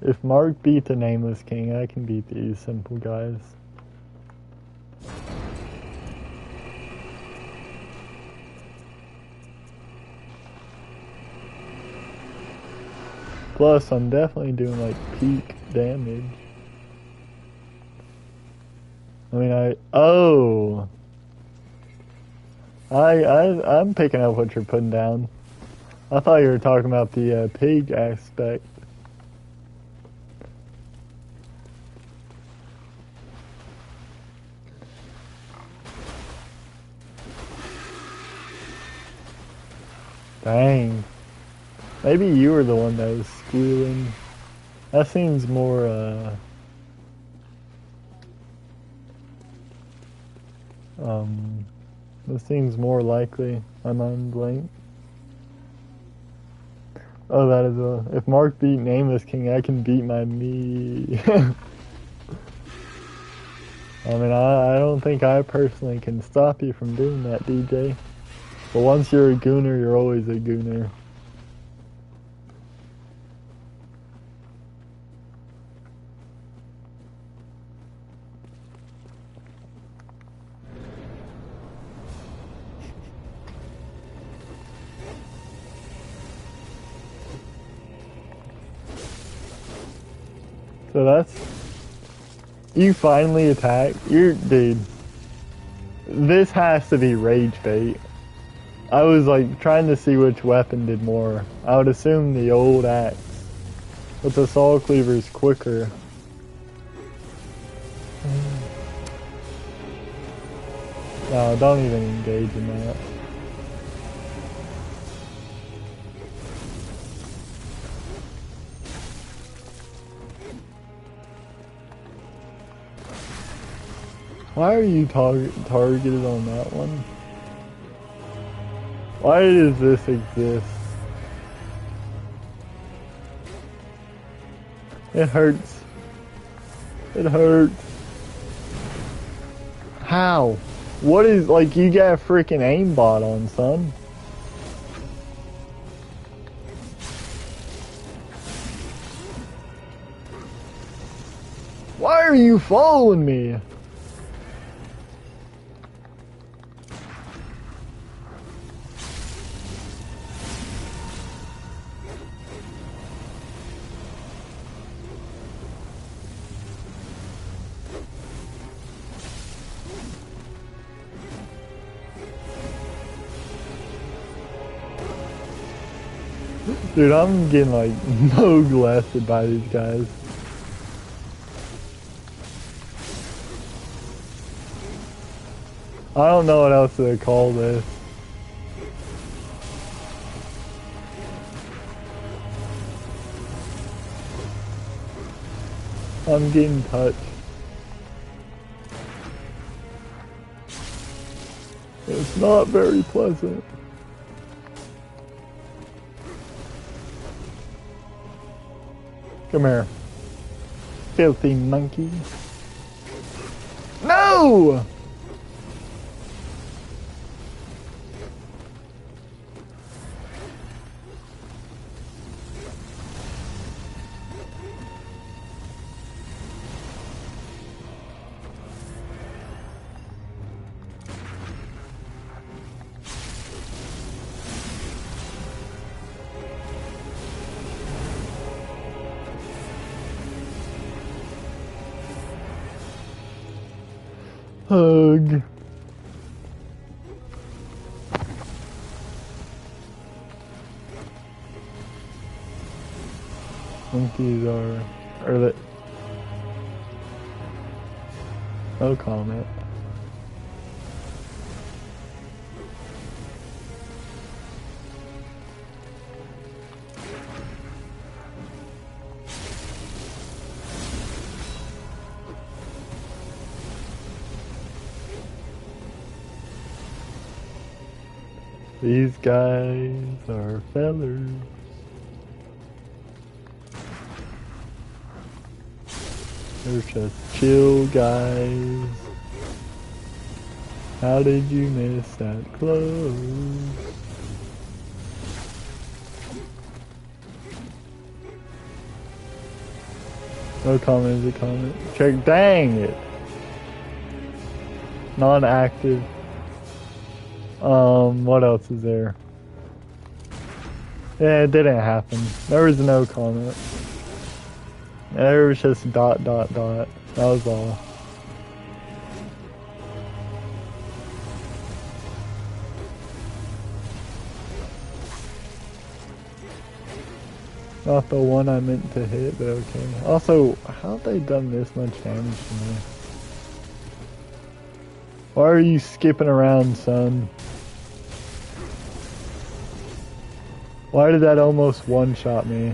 If Mark beat the Nameless King, I can beat these simple guys. Plus, I'm definitely doing like peak damage. I mean, I'm picking up what you're putting down. I thought you were talking about the pig aspect. Dang. Maybe you were the one that was squealing. That seems more, This seems more likely. I'm on blank. Oh, that is a. If Mark beat Nameless King, I can beat my me. I mean, I don't think I personally can stop you from doing that, DJ. But once you're a gooner, you're always a gooner. So that's... You finally attack. Dude. This has to be rage bait. I was like trying to see which weapon did more. I would assume the old axe. But the Soul Cleaver is quicker. No, don't even engage in that. Why are you targeted on that one? Why does this exist? It hurts. It hurts. How? What is, like, you got a freaking aimbot on, son. Why are you following me? Dude, I'm getting like no-glasted by these guys. I don't know what else to call this. I'm getting touched. It's not very pleasant. Come here. Filthy monkey. No! Hug. Monkeys are the no comment. These guys are fellers. They're just chill guys. How did you miss that close? No comment is a comment. Check, dang it. Non-active. What else is there? Yeah, it didn't happen. There was no comment. There was just dot dot dot. That was all. Not the one I meant to hit, but okay. Also, how have they done this much damage to me? Why are you skipping around, son? Why did that almost one-shot me?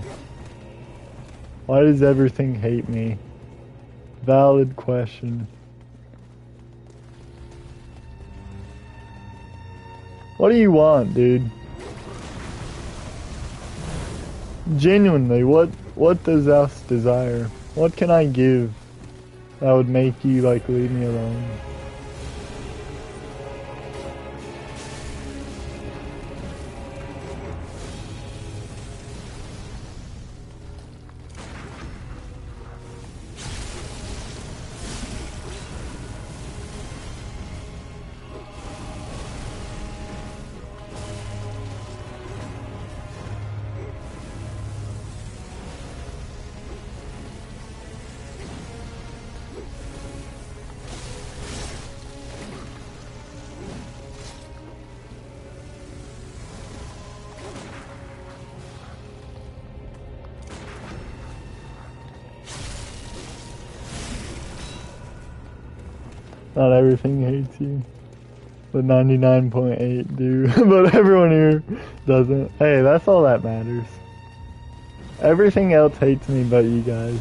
Why does everything hate me? Valid question. What do you want, dude? Genuinely, what does us desire? What can I give that would make you, like, leave me alone? Not everything hates you. But 99.8 do. But everyone here doesn't. Hey, that's all that matters. Everything else hates me but you guys.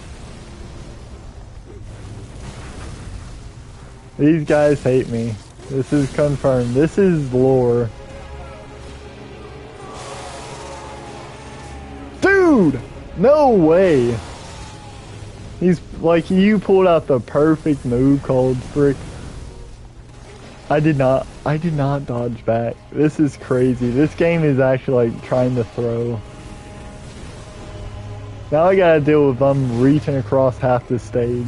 These guys hate me. This is confirmed. This is lore. Dude! No way! He's like, you pulled out the perfect move called frick. I did not dodge back. This is crazy. This game is actually like trying to throw. Now I gotta deal with them reaching across half the stage.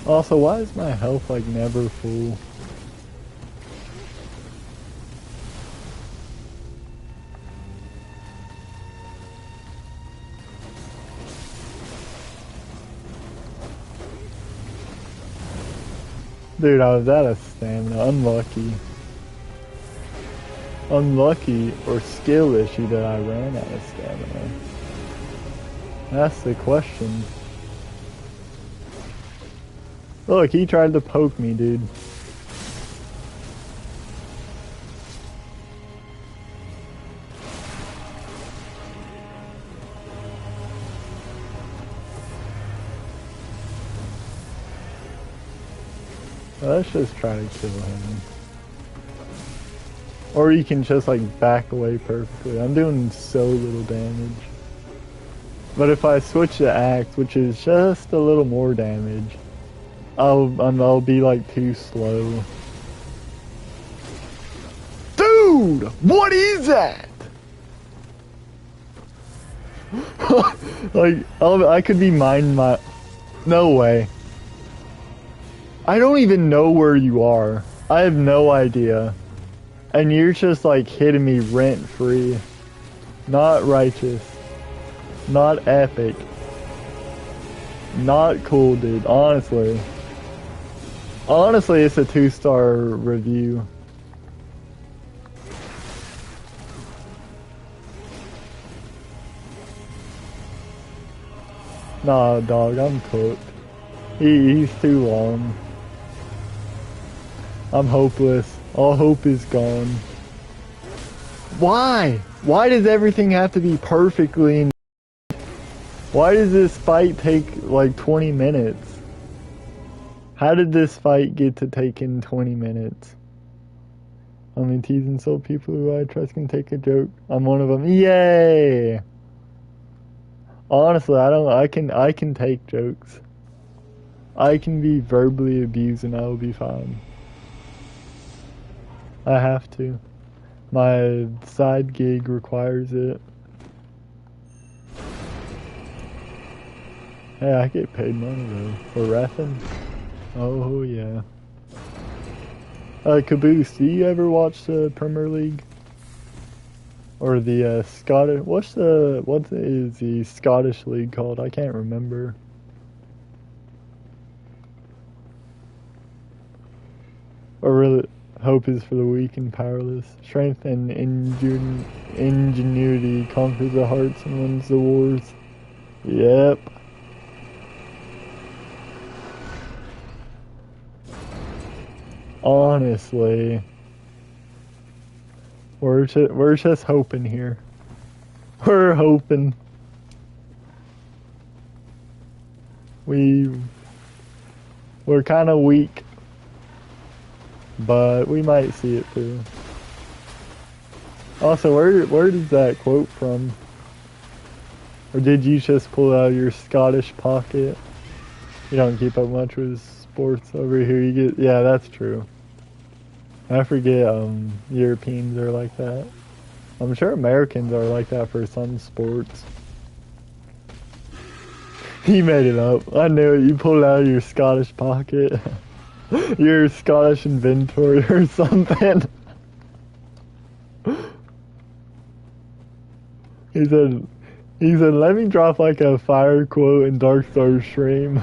Also, why is my health like never full? Dude, I was out of stamina. Unlucky. Unlucky or skill issue that I ran out of stamina. That's the question. Look, he tried to poke me, dude. Let's just try to kill him. Or you can just like back away perfectly. I'm doing so little damage. But if I switch to axe, which is just a little more damage, I'll be like too slow. Dude! What is that? Like, I could be minding my... No way. I don't even know where you are. I have no idea. And you're just like hitting me rent free. Not righteous. Not epic. Not cool, dude. Honestly. Honestly, it's a 2-star review. Nah, dog, I'm cooked. He's too long. I'm hopeless. All hope is gone. Why? Why does everything have to be perfectly in... Why does this fight take like 20 minutes? How did this fight get to take in 20 minutes? Only tease and insult people who I trust can take a joke. I'm one of them. Yay! Honestly, I can take jokes. I can be verbally abused and I'll be fine. I have to. My side gig requires it. Hey, I get paid money though. For reffing? Oh yeah. Caboose, do you ever watch the Premier League? Or the Scottish... What is the Scottish league called? I can't remember. Or really... Hope is for the weak and powerless. Strength and ingenuity conquers the hearts and wins the wars. Yep. Honestly. We're just hoping here. We're hoping. We're kind of weak. But we might see it through. Also, where does that quote from? Or did you just pull out your Scottish pocket? You don't keep up much with sports over here. You get, yeah, that's true. I forget Europeans are like that. I'm sure Americans are like that for some sports. He made it up. I knew it. You pulled out your Scottish pocket. Your Scottish inventory or something. He said, let me drop like a fire quote in Darkstar stream.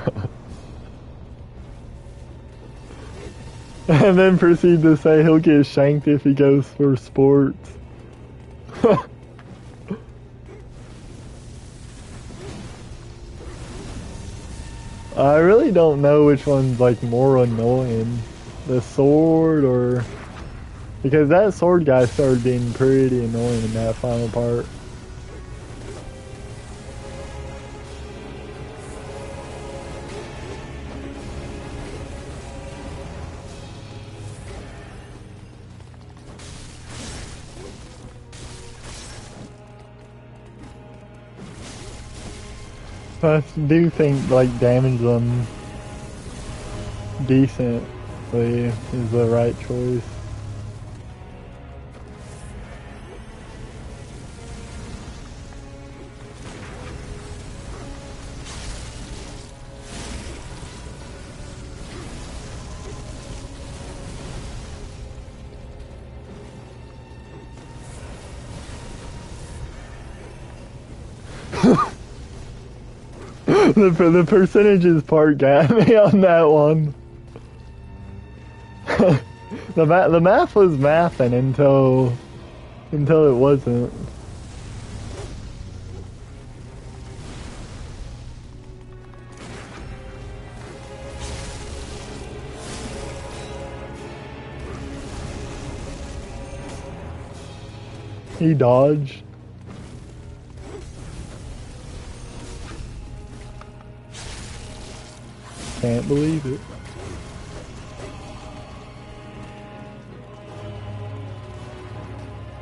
And then proceed to say he'll get shanked if he goes for sports. I really don't know which one's like more annoying. The sword or... Because that sword guy started being pretty annoying in that final part. I do think like damage them decently is the right choice. The percentages part got me on that one. The math was mathing until it wasn't. He dodged. Can't believe it.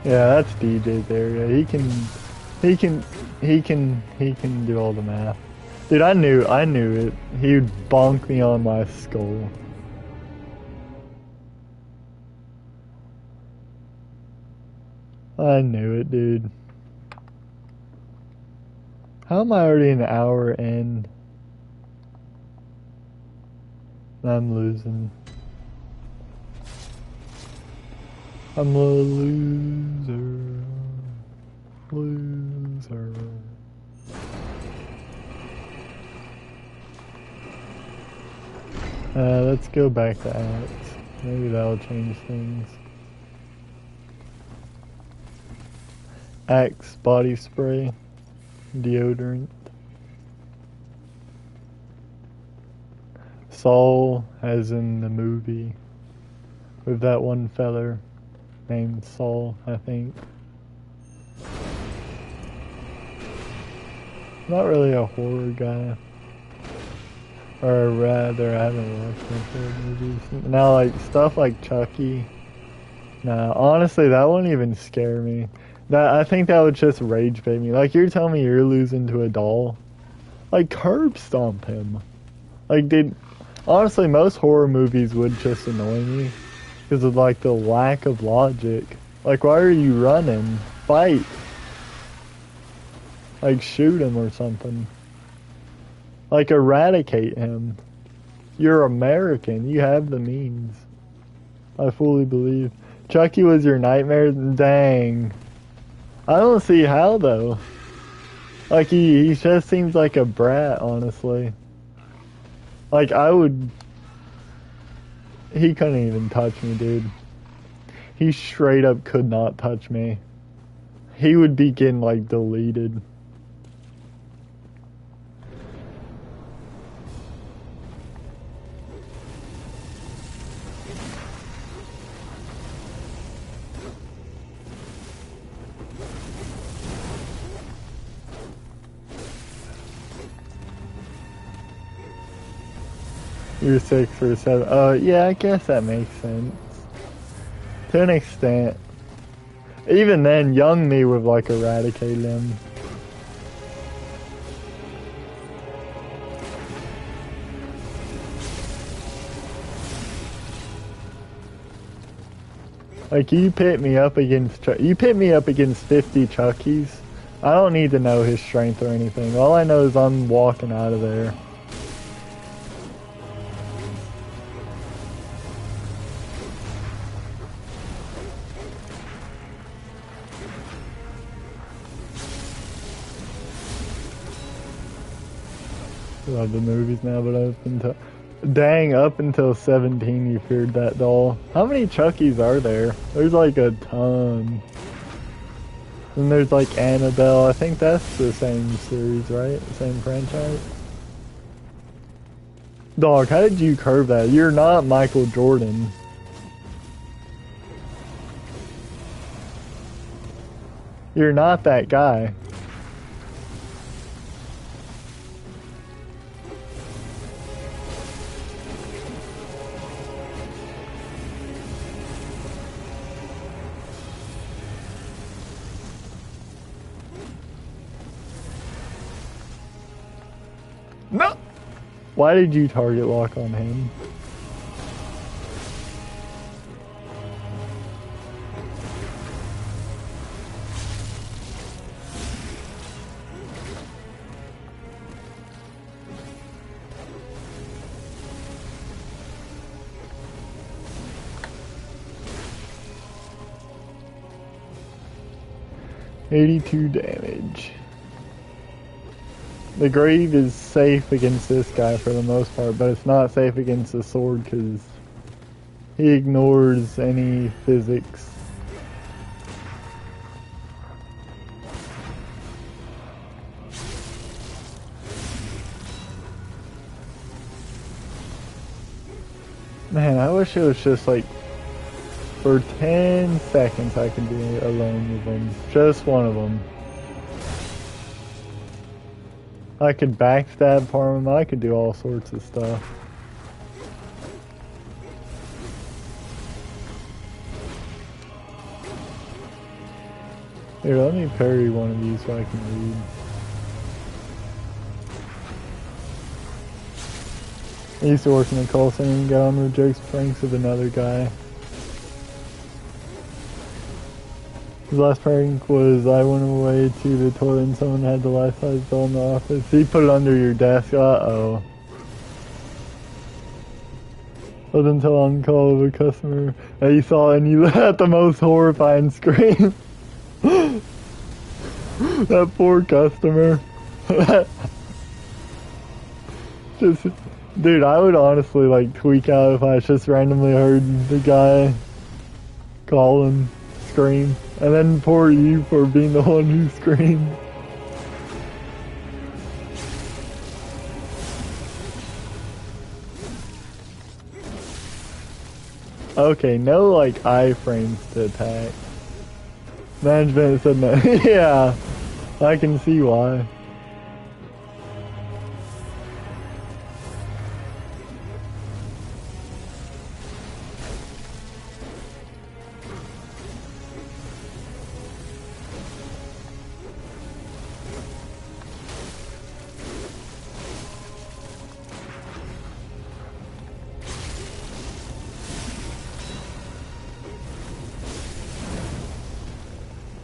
Yeah, that's DJ's area. He can do all the math. Dude, I knew it. He would bonk me on my skull. I knew it, dude. How am I already an hour in? I'm losing. I'm a loser. Loser. Let's go back to Axe. Maybe that'll change things. Axe body spray. Deodorant. Saul, as in the movie, with that one feller named Saul, I think. Not really a horror guy. Or rather, I haven't watched much horror movies. Now, like, stuff like Chucky. Nah, honestly, that wouldn't even scare me. I think that would just rage bait me. Like, you're telling me you're losing to a doll? Like, curb stomp him. Like, dude, honestly, most horror movies would just annoy me. Because of, like, the lack of logic. Like, why are you running? Fight! Like, shoot him or something. Like, eradicate him. You're American. You have the means. I fully believe. Chucky was your nightmare? Dang. I don't see how, though. Like, he just seems like a brat, honestly. Like, he couldn't even touch me, dude. He straight up could not touch me. He would be getting, like, deleted. You're 6 for 7. Yeah, I guess that makes sense. To an extent. Even then, young me would like eradicate him. Like, you pit me up against 50 Chuckies. I don't need to know his strength or anything. All I know is I'm walking out of there. Love the movies now, but up until 17 you feared that doll. How many Chuckies are there? There's like a ton. And there's like Annabelle. I think that's the same series, right? Same franchise. Dog, how did you curve that? You're not Michael Jordan. You're not that guy. No! Why did you target lock on him? $82 damage. The grave is safe against this guy for the most part, but it's not safe against the sword because he ignores any physics. Man, I wish it was just like for 10 seconds I could be alone with them. Just one of them. I could backstab Parham, I could do all sorts of stuff. Here, let me parry one of these so I can read. I used to work in a call center and got on with jokes and pranks with another guy. His last prank was I went away to the toilet and someone had the life-size doll in the office. He put it under your desk. Uh-oh. Wasn't until on call of a customer that you saw it and you let the most horrifying scream. That poor customer. Just, dude, I would honestly like tweak out if I just randomly heard the guy call and scream. And then poor you for being the one who screamed. Okay, no like iframes to attack. Management said no. Yeah, I can see why.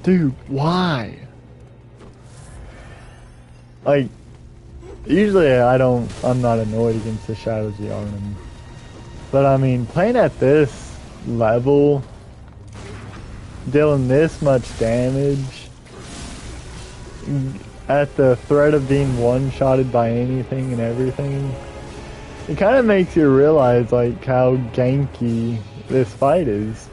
Dude, why? Like, usually I'm not annoyed against the Shadows of Yharnam. But I mean, playing at this level, dealing this much damage, at the threat of being one-shotted by anything and everything, it kind of makes you realize like how ganky this fight is.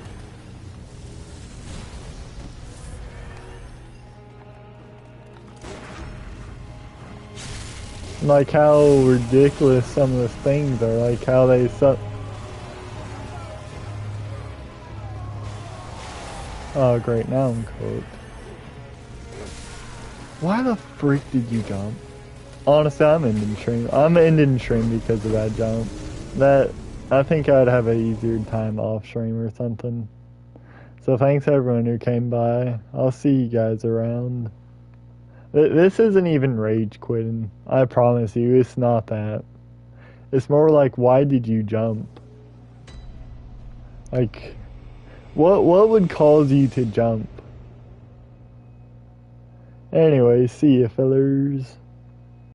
Like how ridiculous some of the things are, like how they Oh great, now I'm cooked. Why the freak did you jump? Honestly, I'm ending stream. I'm ending stream because of that jump. that I think I'd have an easier time off stream or something. So thanks everyone who came by. I'll see you guys around. This isn't even rage quitting. I promise you, it's not that. It's more like, why did you jump? Like, what would cause you to jump? Anyway, see ya, fellers.